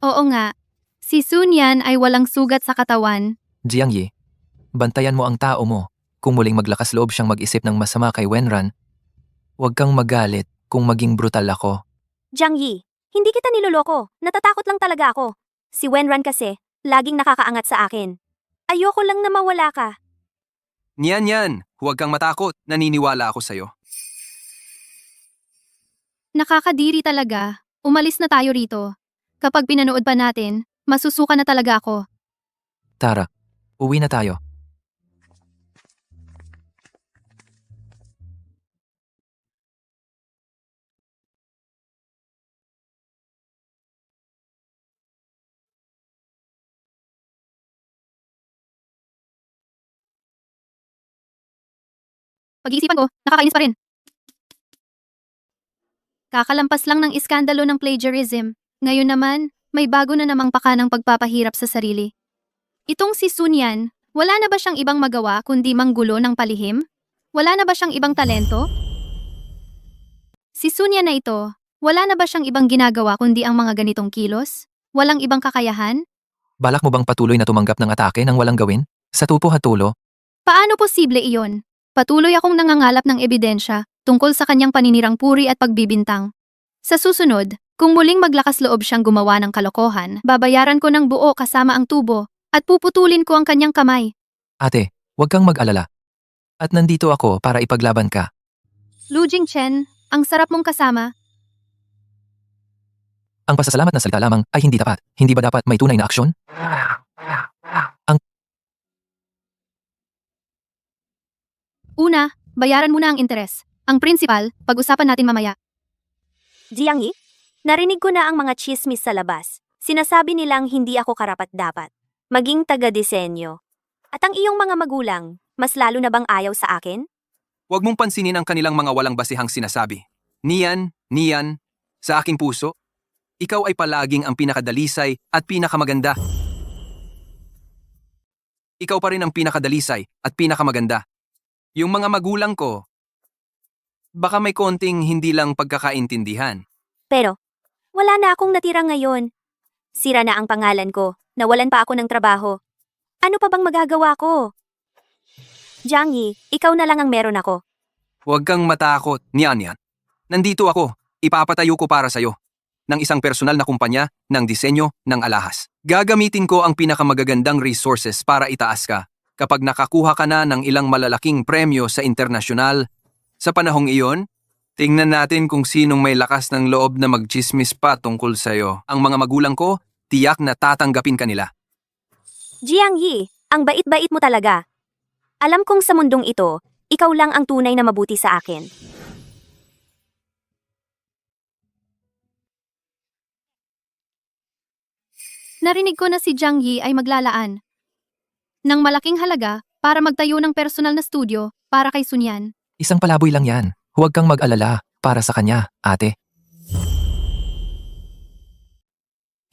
Oo nga. Si Sunyan ay walang sugat sa katawan. Jiang Yi, bantayan mo ang tao mo. Kung muling maglakas loob siyang mag-isip ng masama kay Wenran, huwag kang magalit kung maging brutal ako. Jiang Yi, hindi kita niloloko. Natatakot lang talaga ako. Si Wenran kasi, laging nakakaangat sa akin. Ayoko lang na mawala ka. Niyan, huwag kang matakot. Naniniwala ako sa'yo. Nakakadiri talaga. Umalis na tayo rito. Kapag pinanood pa natin, masusuka na talaga ako. Tara, uwi na tayo. Pag-iisipan ko, nakakainis pa rin. Kakalampas lang ng iskandalo ng plagiarism. Ngayon naman, may bago na namang paka ng pagpapahirap sa sarili. Itong si Sunyan, wala na ba siyang ibang magawa kundi manggulo ng palihim? Wala na ba siyang ibang talento? Si Sunyan na ito, wala na ba siyang ibang ginagawa kundi ang mga ganitong kilos? Walang ibang kakayahan? Balak mo bang patuloy na tumanggap ng atake nang walang gawin? Sa tupo at tulo? Paano posible iyon? Patuloy akong nangangalap ng ebidensya tungkol sa kanyang paninirang puri at pagbibintang. Sa susunod, kung muling maglakas loob siyang gumawa ng kalokohan, babayaran ko ng buo kasama ang tubo at puputulin ko ang kanyang kamay. Ate, huwag kang mag-alala. At nandito ako para ipaglaban ka. Lu Jingchen, ang sarap mong kasama. Ang pasasalamat na salita lamang ay hindi dapat. Hindi ba dapat may tunay na aksyon? Una, bayaran muna ang interes. Ang principal, pag-usapan natin mamaya. Jiang Yi, narinig ko na ang mga chismis sa labas. Sinasabi nilang hindi ako karapat-dapat. Maging taga-disenyo. At ang iyong mga magulang, mas lalo na bang ayaw sa akin? Huwag mong pansinin ang kanilang mga walang basihang sinasabi. Niyan, sa aking puso, ikaw ay palaging ang pinakadalisay at pinakamaganda. Ikaw pa rin ang pinakadalisay at pinakamaganda. Yung mga magulang ko, baka may konting hindi lang pagkakaintindihan. Pero, wala na akong natira ngayon. Sira na ang pangalan ko, nawalan pa ako ng trabaho. Ano pa bang magagawa ko? Jiang Yi, ikaw na lang ang meron ako. Huwag kang matakot, niyan. Nandito ako, ipapatayo ko para sa'yo. Ng isang personal na kumpanya ng disenyo ng alahas. Gagamitin ko ang pinakamagagandang resources para itaas ka. Kapag nakakuha ka na ng ilang malalaking premyo sa internasyonal, sa panahong iyon, tingnan natin kung sinong may lakas ng loob na magchismis pa tungkol sa'yo. Ang mga magulang ko, tiyak na tatanggapin ka nila. Jiang Yi, ang bait-bait mo talaga. Alam kong sa mundong ito, ikaw lang ang tunay na mabuti sa akin. Narinig ko na si Jiang Yi ay maglalaan ng malaking halaga para magtayo ng personal na studio para kay Sunyan. Isang palaboy lang yan. Huwag kang mag-alala para sa kanya, ate.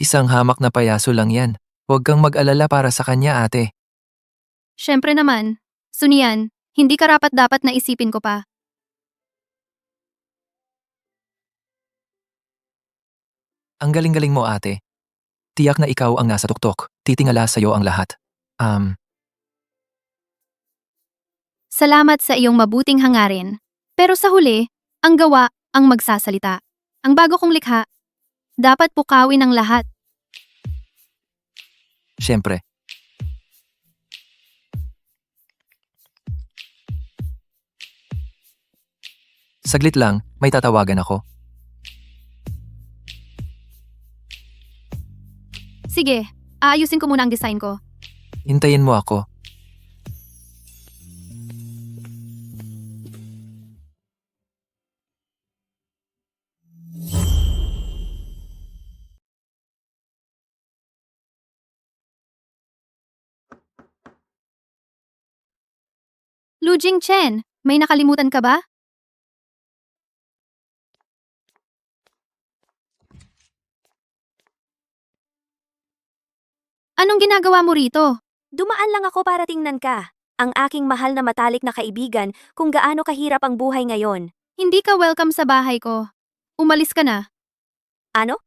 Isang hamak na payaso lang yan. Huwag kang mag-alala para sa kanya, ate. Siyempre naman, Sunyan, hindi karapat-dapat na isipin ko pa. Ang galing-galing mo, ate. Tiyak na ikaw ang nasa tuktok. Titingala sa'yo ang lahat. Salamat sa iyong mabuting hangarin. Pero sa huli, ang gawa ang magsasalita. Ang bago kong likha, dapat pukawin ang lahat. Siyempre. Saglit lang, may tatawagan ako. Sige, aayusin ko muna ang design ko. Hintayin mo ako. Lu Jingchen, may nakalimutan ka ba? Anong ginagawa mo rito? Dumaan lang ako para tingnan ka. Ang aking mahal na matalik na kaibigan kung gaano kahirap ang buhay ngayon. Hindi ka welcome sa bahay ko. Umalis ka na. Ano?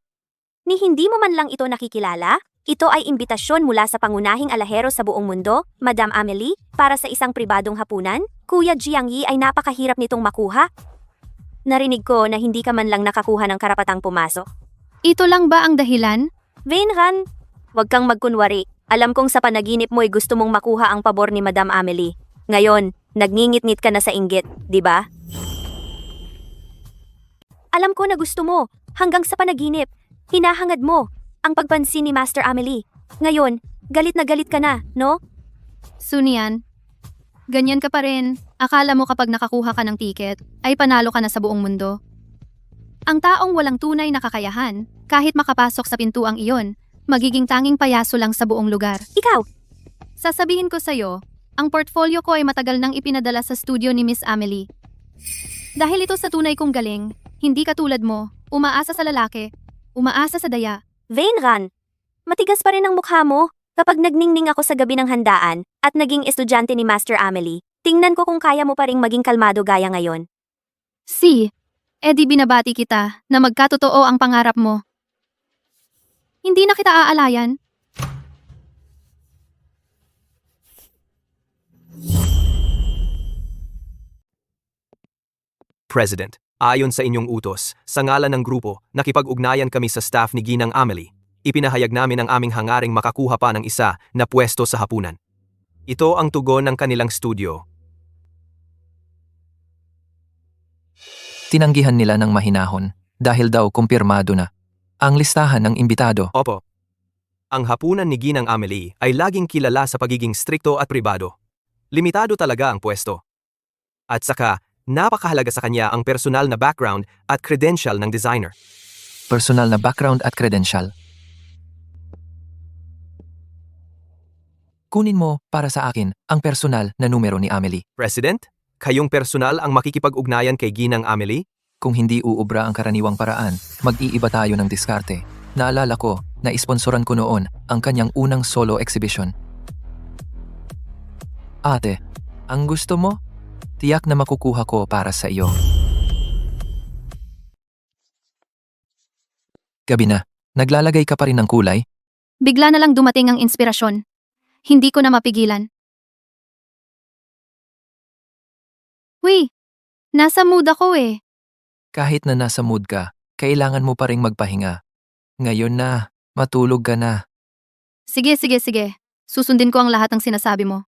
Ni hindi mo man lang ito nakikilala? Ito ay imbitasyon mula sa pangunahing alahero sa buong mundo, Madam Amelie, para sa isang pribadong hapunan? Kuya Jiang Yi ay napakahirap nitong makuha. Narinig ko na hindi ka man lang nakakuha ng karapatang pumasok. Ito lang ba ang dahilan? Vainran, huwag kang magkunwari. Alam kong sa panaginip mo ay gusto mong makuha ang pabor ni Madam Amelie. Ngayon, nagngingit-ngit ka na sa inggit, di ba? Alam ko na gusto mo, hanggang sa panaginip. Hinahangad mo ang pagpansin ni Master Amelie. Ngayon, galit na galit ka na, no? Sunian, ganyan ka pa rin. Akala mo kapag nakakuha ka ng tiket, ay panalo ka na sa buong mundo. Ang taong walang tunay na kakayahan, kahit makapasok sa pintuang iyon, magiging tanging payaso lang sa buong lugar. Ikaw, Sasabihin ko sa'yo, ang portfolio ko ay matagal nang ipinadala sa studio ni Miss Amelie. Dahil ito sa tunay kong galing, hindi katulad mo, umaasa sa lalaki, umaasa sa daya. Vainran, matigas pa rin ang mukha mo. Kapag nagningning ako sa gabi ng handaan at naging estudyante ni Master Amelie, tingnan ko kung kaya mo pa ring maging kalmado gaya ngayon. Di binabati kita na magkatotoo ang pangarap mo. Hindi na kita aalayan. President, ayon sa inyong utos, sa ngalan ng grupo, nakipag-ugnayan kami sa staff ni Ginang Amelie. Ipinahayag namin ang aming hangaring makakuha pa ng isa na pwesto sa hapunan. Ito ang tugon ng kanilang studio. Tinanggihan nila ng mahinahon dahil daw kumpirmado na ang listahan ng imbitado. Opo. Ang hapunan ni Ginang Amelie ay laging kilala sa pagiging strikto at pribado. Limitado talaga ang pwesto. At saka, napakahalaga sa kanya ang personal na background at credential ng designer. Personal na background at credential. Kunin mo para sa akin ang personal na numero ni Amelie. President, kayong personal ang makikipag-ugnayan kay Ginang Amelie? Kung hindi uubra ang karaniwang paraan, mag-iiba tayo ng diskarte. Naalala ko na isponsoran ko noon ang kanyang unang solo exhibition. Ate, ang gusto mo? Tiyak na makukuha ko para sa iyo. Gabi na, naglalagay ka pa rin ng kulay? Bigla na lang dumating ang inspirasyon. Hindi ko na mapigilan. Nasa mood ako eh. Kahit na nasa mood ka, kailangan mo pa ring magpahinga. Ngayon na, matulog ka na. Sige. Susundin ko ang lahat ng sinasabi mo.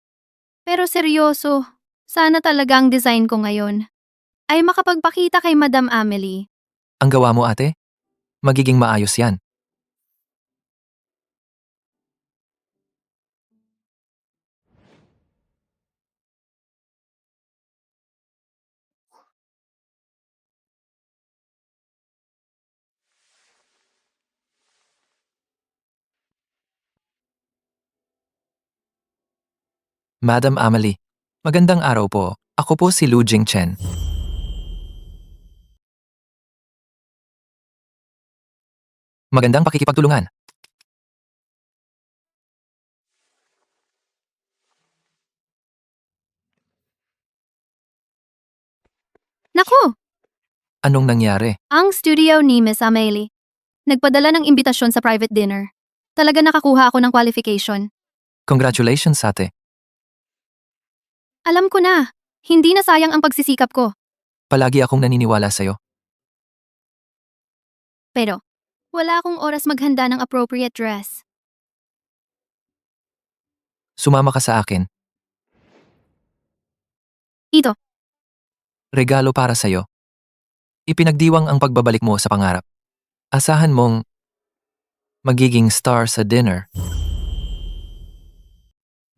Pero seryoso, sana talaga ang design ko ngayon ay makapagpakita kay Madam Amelie. Ang gawa mo ate? Magiging maayos yan. Madam Amelie, magandang araw po. Ako po si Lu Jingchen. Magandang pakikipagtulungan. Naku! Anong nangyari? Ang studio ni Miss Amelie. Nagpadala ng imbitasyon sa private dinner. Talaga nakakuha ako ng qualification. Congratulations ate. Alam ko na, hindi na sayang ang pagsisikap ko. Palagi akong naniniwala sa'yo. Pero, wala akong oras maghanda ng appropriate dress. Sumama ka sa akin. Ito, Regalo para sa'yo. Ipinagdiwang ang pagbabalik mo sa pangarap. Asahan mong magiging star sa dinner.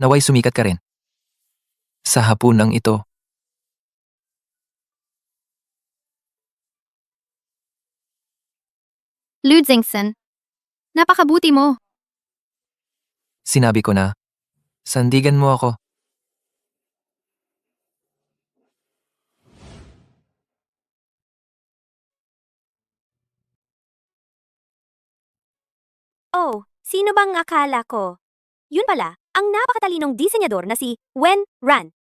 Naway sumikat ka rin. Sa hapunang ito. Ludzingson. Napakabuti mo. Sinabi ko na, sandigan mo ako. Oh, sino bang akala ko? Yun pala, ang napakatalinong disenyador na si Wen Ran.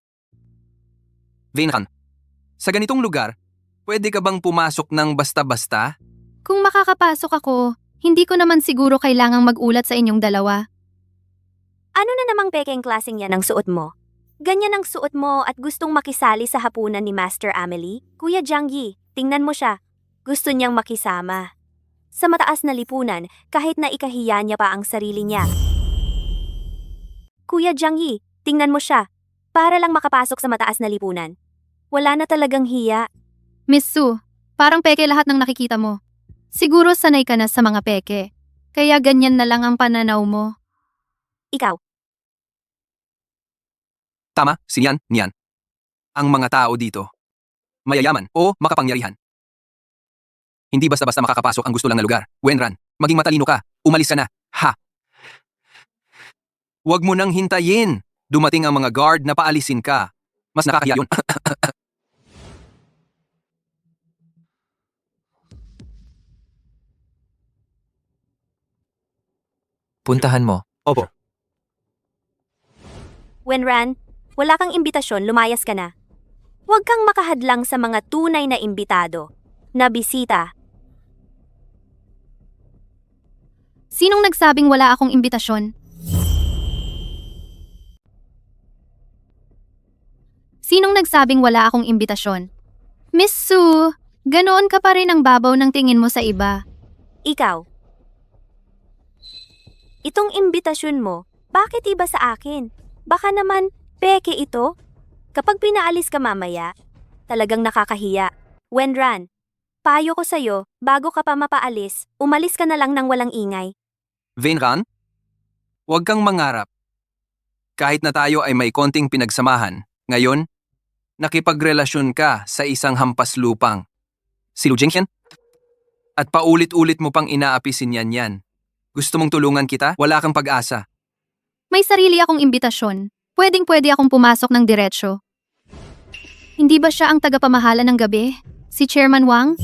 Vinhan, sa ganitong lugar, pwede ka bang pumasok ng basta-basta? Kung makakapasok ako, hindi ko naman siguro kailangang magulat sa inyong dalawa. Ano na namang pekeng klaseng yan ang suot mo? Ganyan ang suot mo at gustong makisali sa hapunan ni Master Amelie? Kuya Jiangyi, tingnan mo siya. Gusto niyang makisama. Sa mataas na lipunan, kahit na ikahiya niya pa ang sarili niya. Kuya Jiangyi, tingnan mo siya. Para lang makapasok sa mataas na lipunan. Wala na talagang hiya. Miss Su, parang peke lahat ng nakikita mo. Siguro sanay ka na sa mga peke. Kaya ganyan na lang ang pananaw mo. Ikaw, Tama, siyan, niyan. Ang mga tao dito, mayayaman o makapangyarihan. Hindi basta-basta makakapasok ang gusto lang na lugar. Wenran, maging matalino ka. Umalis ka na. Ha! Huwag mo nang hintayin. Dumating ang mga guard na paalisin ka. Mas nakakahiya yun. Puntahan mo. Opo. Wenran, wala kang imbitasyon, lumayas ka na. Huwag kang makahadlang sa mga tunay na imbitado, na bisita. Sinong nagsabing wala akong imbitasyon? Sinong nagsabing wala akong imbitasyon? Miss Su, ganoon ka pa rin ang babaw ng tingin mo sa iba. Ikaw. Itong imbitasyon mo, bakit iba sa akin? Baka naman, peke ito? Kapag pinaalis ka mamaya, talagang nakakahiya. Wenran, payo ko sa'yo, bago ka pa mapaalis, umalis ka na lang ng walang ingay. Vinran, huwag kang mangarap. Kahit na tayo ay may konting pinagsamahan, ngayon, nakipagrelasyon ka sa isang hampas lupang. Si Lu Jingxian? At paulit-ulit mo pang inaapisin yan. Gusto mong tulungan kita? Wala kang pag-asa. May sarili akong imbitasyon. Pwedeng-pwede akong pumasok ng diretsyo. Hindi ba siya ang tagapamahala ng gabi? Si Chairman Wang?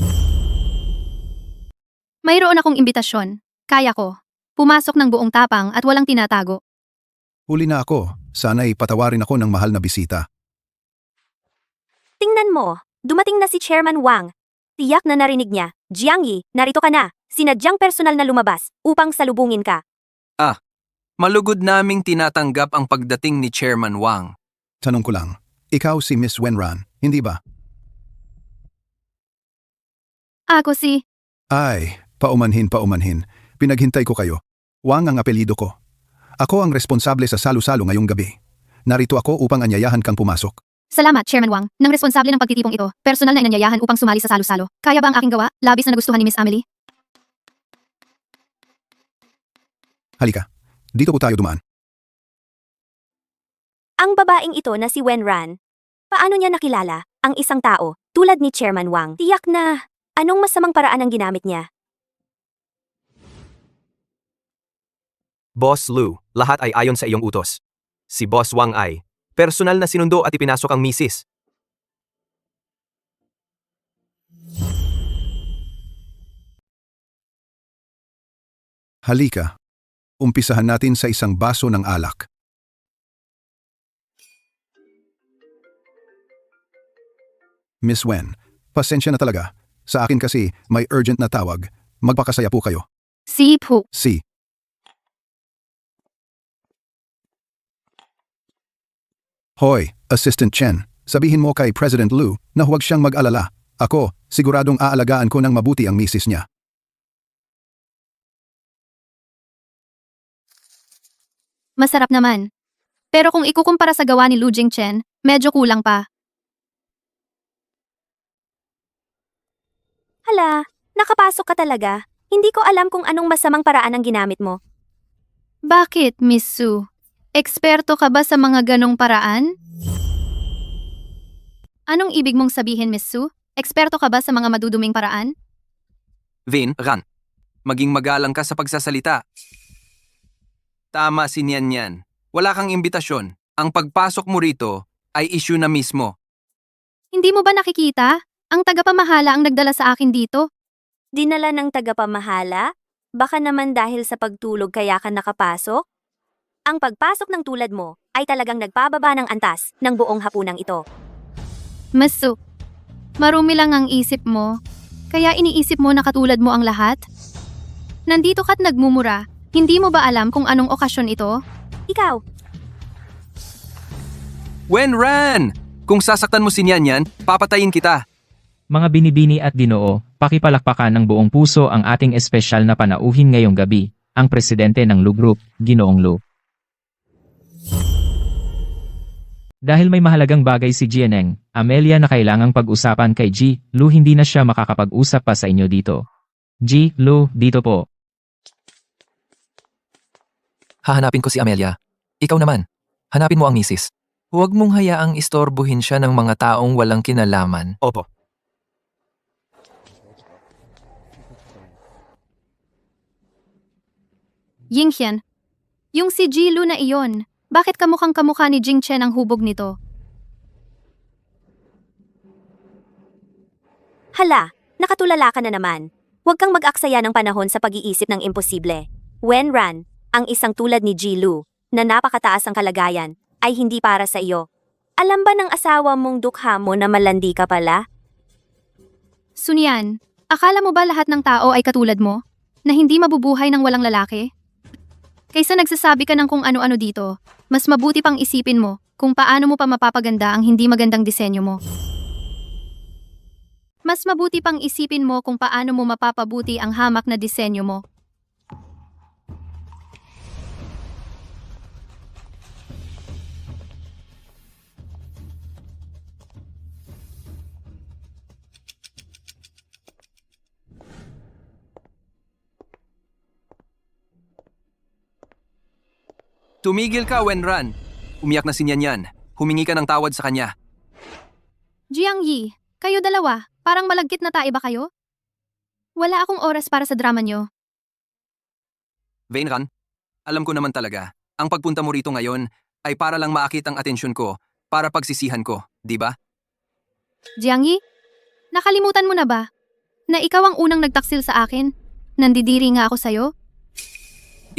Mayroon akong imbitasyon. Kaya ko. Pumasok ng buong tapang at walang tinatago. Huli na ako. Sana'y patawarin ako ng mahal na bisita. Tingnan mo, dumating na si Chairman Wang. Tiyak na narinig niya, Jiangyi, narito ka na. Sinadyang personal na lumabas upang salubungin ka. Malugod naming tinatanggap ang pagdating ni Chairman Wang. Tanong ko lang, ikaw si Miss Wenran, hindi ba? Ako si... Ay, paumanhin. Pinaghintay ko kayo. Wang ang apelido ko. Ako ang responsable sa salo-salo ngayong gabi. Narito ako upang anyayahan kang pumasok. Salamat, Chairman Wang, ng responsable ng pagtitipong ito. Personal na inanyayahan upang sumali sa salo-salo. Kaya ba ang aking gawa? Labis na nagustuhan ni Miss Amelie? Halika, dito po tayo dumaan. Ang babaeng ito na si Wenran. Paano niya nakilala ang isang tao tulad ni Chairman Wang? Tiyak na, anong masamang paraan ang ginamit niya? Boss Lu, lahat ay ayon sa iyong utos. Si Boss Wang ay personal na sinundo at ipinasok ang misis. Halika, umpisahan natin sa isang baso ng alak. Miss Wen, pasensya na talaga. Sa akin kasi may urgent na tawag. Magpakasaya po kayo. Si Po. Si. Hoy, Assistant Chen, sabihin mo kay President Lu na huwag siyang mag-alala. Ako, siguradong aalagaan ko ng mabuti ang misis niya. Masarap naman. Pero kung ikukumpara sa gawa ni Lu Jingchen, medyo kulang pa. Hala, nakapasok ka talaga. Hindi ko alam kung anong masamang paraan ang ginamit mo. Bakit, Miss Su? Eksperto ka ba sa mga ganong paraan? Anong ibig mong sabihin, Miss Su? Eksperto ka ba sa mga maduduming paraan? Ran, maging magalang ka sa pagsasalita. Tama si Nian. Wala kang imbitasyon. Ang pagpasok mo rito ay issue na mismo. Hindi mo ba nakikita? Ang tagapamahala ang nagdala sa akin dito. Dinala ng tagapamahala? Baka naman dahil sa pagtulog kaya ka nakapasok? Ang pagpasok ng tulad mo ay talagang nagpababa ng antas ng buong hapunang ito. Masu, marumi lang ang isip mo, kaya iniisip mo na katulad mo ang lahat? Nandito ka't nagmumura, hindi mo ba alam kung anong okasyon ito? Ikaw, Wenran! Kung sasaktan mo si Nian, papatayin kita. Mga binibini at dinoo, pakipalakpakan ng buong puso ang ating espesyal na panauhin ngayong gabi, ang presidente ng Lu Group, Ginoong Lu. Dahil may mahalagang bagay si Jianeng, Amelia na kailangang pag-usapan kay Ji, Lu hindi na siya makakapag-usap pa sa inyo dito. Ji, Lu, dito po. Hahanapin ko si Amelia. Ikaw naman. Hanapin mo ang misis. Huwag mong hayaang istorbohin siya ng mga taong walang kinalaman. Opo. Yingxian, yung si Jilu na iyon, bakit kamukhang kamukha ni Jing Chen ang hubog nito? hala, nakatulala ka na naman. Huwag kang mag-aksaya ng panahon sa pag-iisip ng imposible. Wenran, ang isang tulad ni Ji Lu, na napakataas ang kalagayan, ay hindi para sa iyo. Alam ba ng asawa mong dukha mo na malandi ka pala? Sunyan, akala mo ba lahat ng tao ay katulad mo? Na hindi mabubuhay ng walang lalaki? Kaysa nagsasabi ka ng kung ano-ano dito, mas mabuti pang isipin mo kung paano mo pa mapapaganda ang hindi magandang disenyo mo. Mas mabuti pang isipin mo kung paano mo mapapabuti ang hamak na disenyo mo. Tumigil ka, Wenran. Umiyak na si Nian. Humingi ka ng tawad sa kanya. Jiang Yi, kayo dalawa, parang malagkit na tae ba kayo? Wala akong oras para sa drama nyo. Wenran, alam ko naman talaga, ang pagpunta mo rito ngayon ay para lang maakit ang atensyon ko, para pagsisihan ko, di ba? Jiang Yi, nakalimutan mo na ba na ikaw ang unang nagtaksil sa akin? Nandidiri nga ako sa'yo?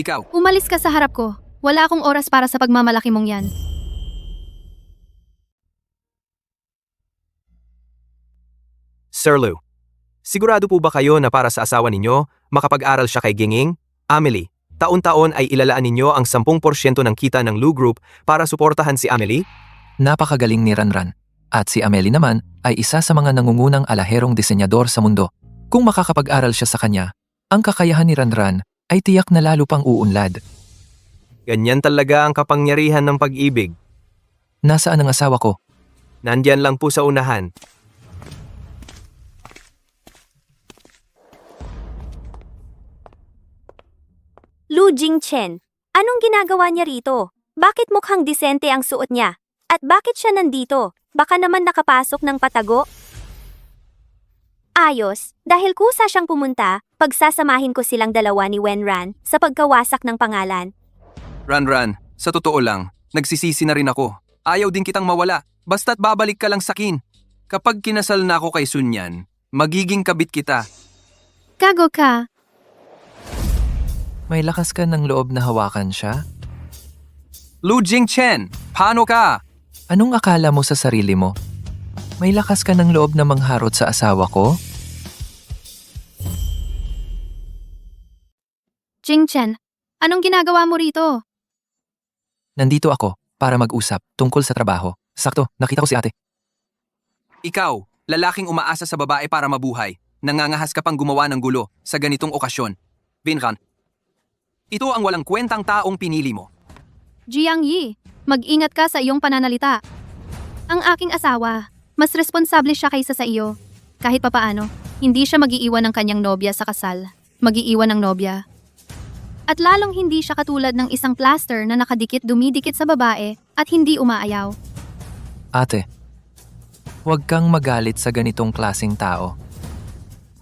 Ikaw, Umalis ka sa harap ko. Wala akong oras para sa pagmamalaki mong yan. Sir Lu, sigurado po ba kayo na para sa asawa ninyo, makapag-aral siya kay Ginging? Amelie, taon-taon ay ilalaan ninyo ang 10% ng kita ng Lu Group para suportahan si Amelie? Napakagaling ni Ranran. At si Amelie naman ay isa sa mga nangungunang alaherong disenyador sa mundo. Kung makakapag-aral siya sa kanya, ang kakayahan ni Ranran ay tiyak na lalo pang uunlad. Ganyan talaga ang kapangyarihan ng pag-ibig. Nasaan ang asawa ko? Nandyan lang po sa unahan. Lu Jingchen, anong ginagawa niya rito? Bakit mukhang disente ang suot niya? At bakit siya nandito? Baka naman nakapasok ng patago? Ayos, dahil kusa siyang pumunta, pagsasamahin ko silang dalawa ni Wenran sa pagkawasak ng pangalan. Ranran, sa totoo lang, nagsisisi na rin ako. Ayaw din kitang mawala, basta't babalik ka lang sa akin. Kapag kinasal na ako kay Sunyan, magiging kabit kita. Gago ka. May lakas ka ng loob na hawakan siya? Lu Jingchen, paano ka? Anong akala mo sa sarili mo? May lakas ka ng loob na mangharot sa asawa ko? Jing Chen, anong ginagawa mo rito? Nandito ako para mag-usap tungkol sa trabaho. Sakto, nakita ko si ate. Ikaw, lalaking umaasa sa babae para mabuhay. Nangangahas ka pang gumawa ng gulo sa ganitong okasyon. Vinran, ito ang walang kwentang taong pinili mo. Jiang Yi, mag-ingat ka sa iyong pananalita. Ang aking asawa, mas responsable siya kaysa sa iyo. Kahit papaano, hindi siya mag-iiwan ng kanyang nobya sa kasal. Mag-iiwan ng nobya. At lalong hindi siya katulad ng isang plaster na dumidikit sa babae at hindi umaayaw. Ate, huwag kang magalit sa ganitong klaseng tao.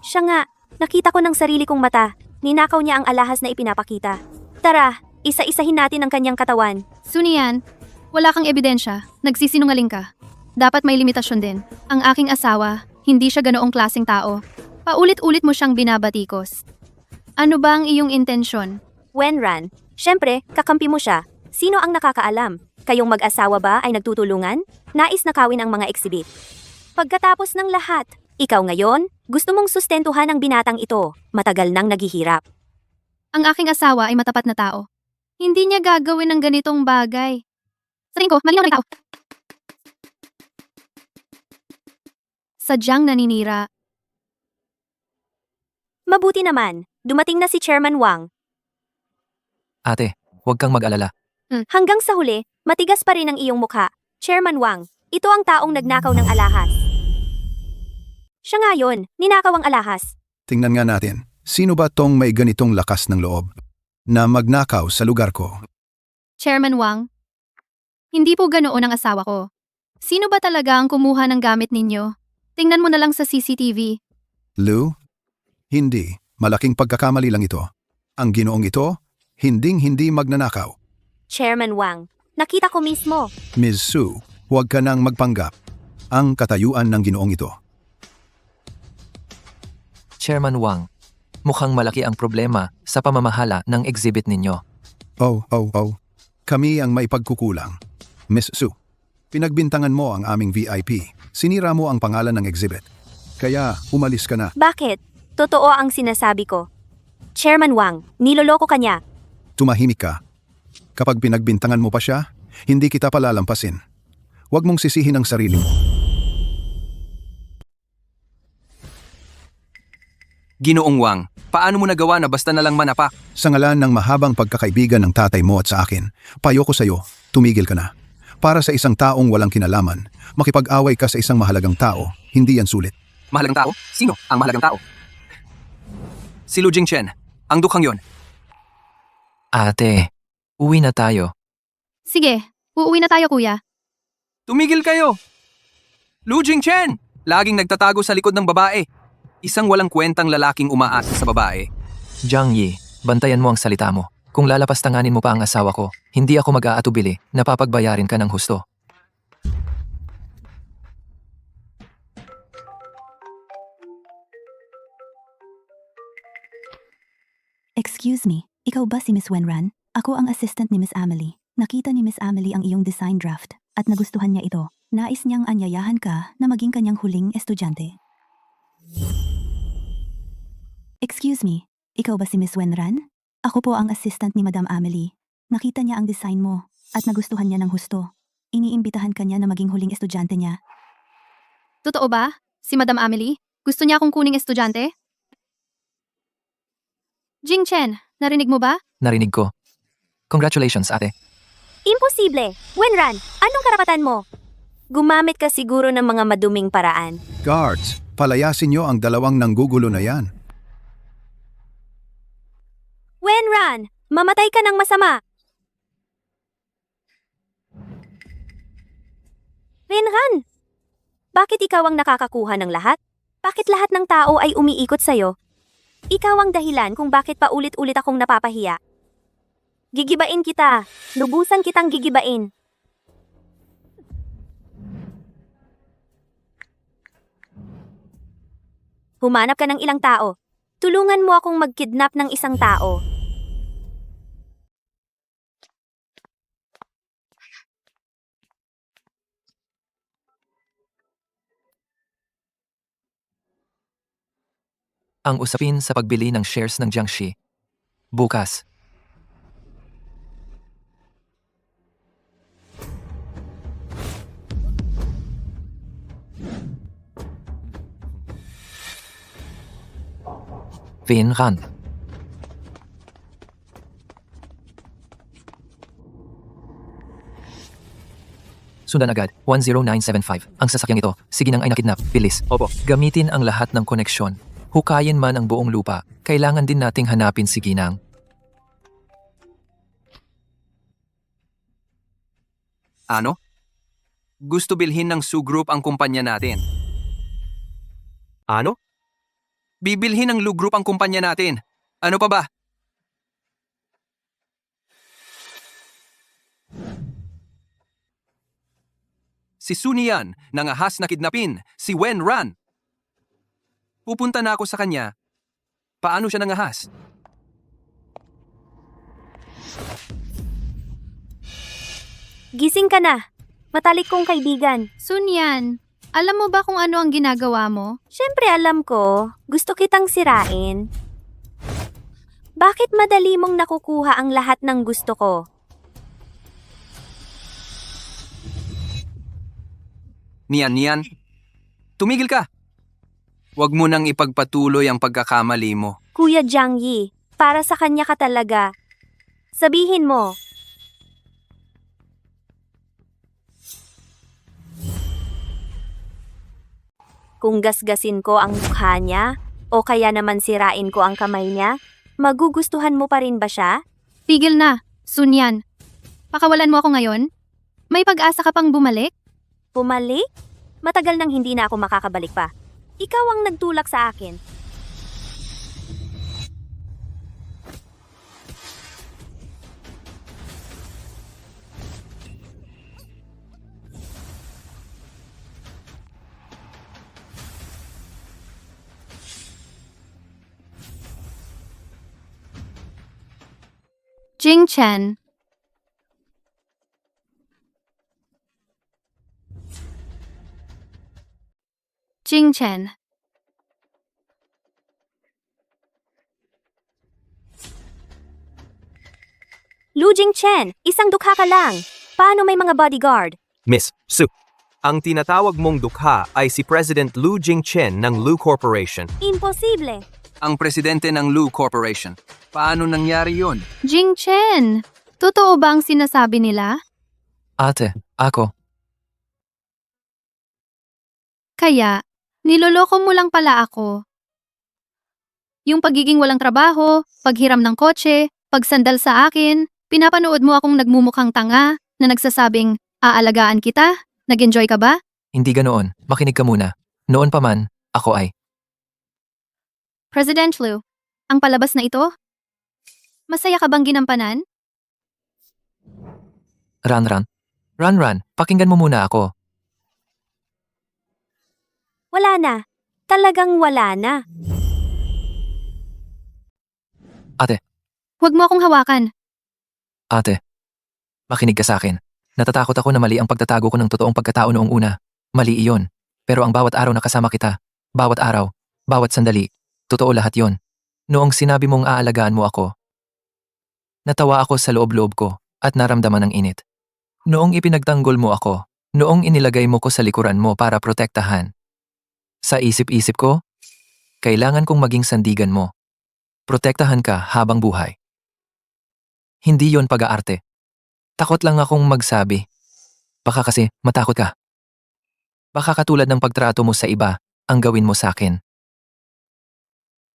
Siya nga, nakita ko ng sarili kong mata. Ninakaw niya ang alahas na ipinapakita. Tara, isa-isahin natin ang kanyang katawan. Sunian, wala kang ebidensya. Nagsisinungaling ka. Dapat may limitasyon din. Ang aking asawa, hindi siya ganoong klaseng tao. Paulit-ulit mo siyang binabatikos. Ano ba ang iyong intensyon? Wenran, syempre, kakampi mo siya. Sino ang nakakaalam? Kayong mag-asawa ba ay nagtutulungan? Nais nakawin ang mga exhibit. Pagkatapos ng lahat, ikaw ngayon, gusto mong sustentuhan ang binatang ito. Matagal nang naghihirap. Ang aking asawa ay matapat na tao. Hindi niya gagawin ng ganitong bagay. Sa tingin ko, malinaw na ikaw. Sadyang naninira. Mabuti naman, dumating na si Chairman Wang. Ate, huwag kang mag-alala. Hanggang sa huli, matigas pa rin ang iyong mukha. Chairman Wang, ito ang taong nagnakaw ng alahas. Siya nga yun, ninakaw ang alahas. Tingnan nga natin, sino ba tong may ganitong lakas ng loob na magnakaw sa lugar ko? Chairman Wang, hindi po ganoon ang asawa ko. Sino ba talaga ang kumuha ng gamit ninyo? Tingnan mo na lang sa CCTV. Lou? Hindi. Malaking pagkakamali lang ito. Ang ginoong ito, hinding-hindi magnanakaw. Chairman Wang, nakita ko mismo. Ms. Su, huwag ka nang magpanggap. Ang katayuan ng ginoong ito. Chairman Wang, mukhang malaki ang problema sa pamamahala ng exhibit ninyo. Oh. Kami ang may pagkukulang. Ms. Su, pinagbintangan mo ang aming VIP. Sinira mo ang pangalan ng exhibit. Kaya umalis ka na. Bakit? Totoo ang sinasabi ko. Chairman Wang, niloloko ka niya. Tumahimik ka. Kapag pinagbintangan mo pa siya, hindi kita palalampasin. Huwag mong sisihin ang sarili mo. Ginoong Wang, paano mo nagawa na basta na lang manapak? Sa ngalan ng mahabang pagkakaibigan ng tatay mo at sa akin, payo ko sa'yo, tumigil ka na. Para sa isang taong walang kinalaman, makipag-away ka sa isang mahalagang tao, hindi yan sulit. Mahalagang tao? Sino ang mahalagang tao? Si Lu Jingchen, ang dukhang yon. Ate, uwi na tayo. Sige, uuwi na tayo kuya. Tumigil kayo! Lu Jingchen! Laging nagtatago sa likod ng babae. Isang walang kwentang lalaking umaasa sa babae. Jiang Yi, bantayan mo ang salita mo. Kung lalapastanganin mo pa ang asawa ko, hindi ako mag-aatubili na papagbayarin ka ng husto. Excuse me, ikaw ba si Miss Wenran? Ako ang assistant ni Miss Amelie. Nakita ni Miss Amelie ang iyong design draft at nagustuhan niya ito. Nais niyang anyayahan ka na maging kanyang huling estudyante. Excuse me, ikaw ba si Miss Wenran? Ako po ang assistant ni Madam Amelie. Nakita niya ang design mo at nagustuhan niya ng husto. Iniimbitahan ka niya na maging huling estudyante niya. Totoo ba? Si Madam Amelie? Gusto niya akong kuning estudyante? Jingchen, narinig mo ba? Narinig ko. Congratulations, ate. Imposible! Wenran, anong karapatan mo? Gumamit ka siguro ng mga maduming paraan. Guards, palayasin niyo ang dalawang nanggugulo na yan. Wenran, mamatay ka ng masama! Wenran, bakit ikaw ang nakakakuha ng lahat? Bakit lahat ng tao ay umiikot sa'yo? Ikaw ang dahilan kung bakit paulit-ulit akong napapahiya. Gigibain kita. Lubusan kitang gigibain. Humanap ka ng ilang tao. Tulungan mo akong mag-kidnap ng isang tao. Ang usapin sa pagbili ng shares ng Jiangxi. Bukas. Vin Ran. Sundan agad, 10975. Ang sasakyang ito, sige nang ay nakidnap, bilis. Opo. Gamitin ang lahat ng koneksyon. Hukayin man ang buong lupa, kailangan din nating hanapin si Ginang. Ano? Gusto bilhin ng Su Group ang kumpanya natin. Ano? Bibilhin ng Lu Group ang kumpanya natin. Ano pa ba? Si Sunian, nangahas na kidnapin, si Wen Ran. Pupunta na ako sa kanya. Paano siya nangahas? Gising ka na. Matalik kong kaibigan. Sunyan, alam mo ba kung ano ang ginagawa mo? Siyempre alam ko, gusto kitang sirain. Bakit madali mong nakukuha ang lahat ng gusto ko? Nian, tumigil ka! Huwag mo nang ipagpatuloy ang pagkakamali mo. Kuya Jiang Yi, para sa kanya ka talaga. Sabihin mo. Kung gasgasin ko ang mukha niya, o kaya naman sirain ko ang kamay niya, magugustuhan mo pa rin ba siya? Tigil na, Sunyan. Pakawalan mo ako ngayon? May pag-asa ka pang bumalik? Pumalik? Matagal nang hindi na ako makakabalik pa. Ikaw ang nagtulak sa akin. Jing Chen. Jing Chen. Lu Jingchen, isang dukha ka lang. Paano may mga bodyguard? Miss Su, ang tinatawag mong dukha ay si President Lu Jingchen ng Lu Corporation. Imposible. Ang presidente ng Lu Corporation. Paano nangyari yon? Jing Chen. Totoo ba ang sinasabi nila? Ate, ako. Kaya, niloloko mo lang pala ako. Yung pagiging walang trabaho, paghiram ng kotse, pagsandal sa akin, pinapanood mo akong nagmumukhang tanga na nagsasabing, aalagaan kita? Nag-enjoy ka ba? Hindi ganoon. Makinig ka muna. Noon pa man, ako ay. President Lu, ang palabas na ito? Masaya ka bang ginampanan? Ran, pakinggan mo muna ako. Wala na. Talagang wala na. Ate, Huwag mo akong hawakan. ate. Makinig ka sa akin. Natatakot ako na mali ang pagtatago ko ng totoong pagkatao noong una. Mali iyon. Pero ang bawat araw na kasama kita, bawat araw, bawat sandali, totoo lahat yon. Noong sinabi mong aalagaan mo ako, natawa ako sa loob-loob ko at naramdaman ang init. Noong ipinagtanggol mo ako, noong inilagay mo ko sa likuran mo para protektahan. Sa isip-isip ko, kailangan kong maging sandigan mo. Protektahan ka habang buhay. Hindi yon pag-aarte. Takot lang akong magsabi. Baka kasi matakot ka. Baka katulad ng pagtrato mo sa iba, ang gawin mo sa akin.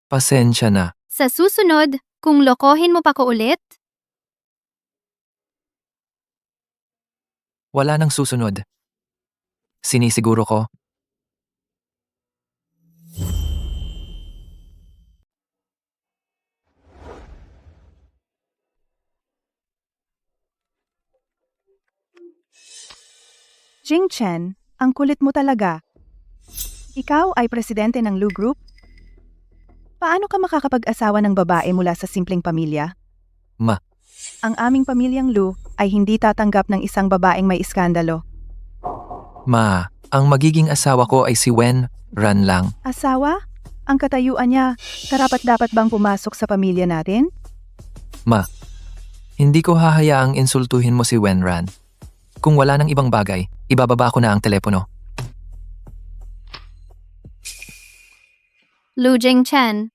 Pasensya na. Sa susunod, kung lokohin mo pa ko ulit, Wala nang susunod. Sinisiguro ko. Jing Chen, ang kulit mo talaga. Ikaw ay presidente ng Lu Group? Paano ka makakapag-asawa ng babae mula sa simpleng pamilya? Ma. Ang aming pamilyang Lu ay hindi tatanggap ng isang babaeng may iskandalo. Ma, ang magiging asawa ko ay si Wen Ran lang. Asawa? Ang katayuan niya, karapat-dapat bang pumasok sa pamilya natin? Ma, hindi ko hahayaang insultuhin mo si Wen Ran. Kung wala nang ibang bagay, ibababa ko na ang telepono. Lu Jingchen.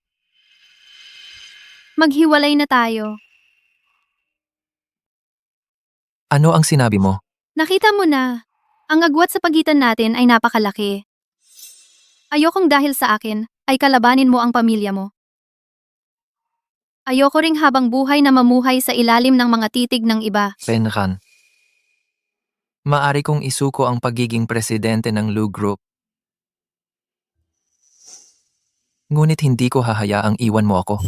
Maghiwalay na tayo. Ano ang sinabi mo? Nakita mo na, ang agwat sa pagitan natin ay napakalaki. Ayokong dahil sa akin, ay kalabanin mo ang pamilya mo. Ayoko ring habang buhay na mamuhay sa ilalim ng mga titig ng iba. Wen Ran. Maari kong isuko ang pagiging presidente ng Lu Group. Ngunit hindi ko hahayaang iwan mo ako.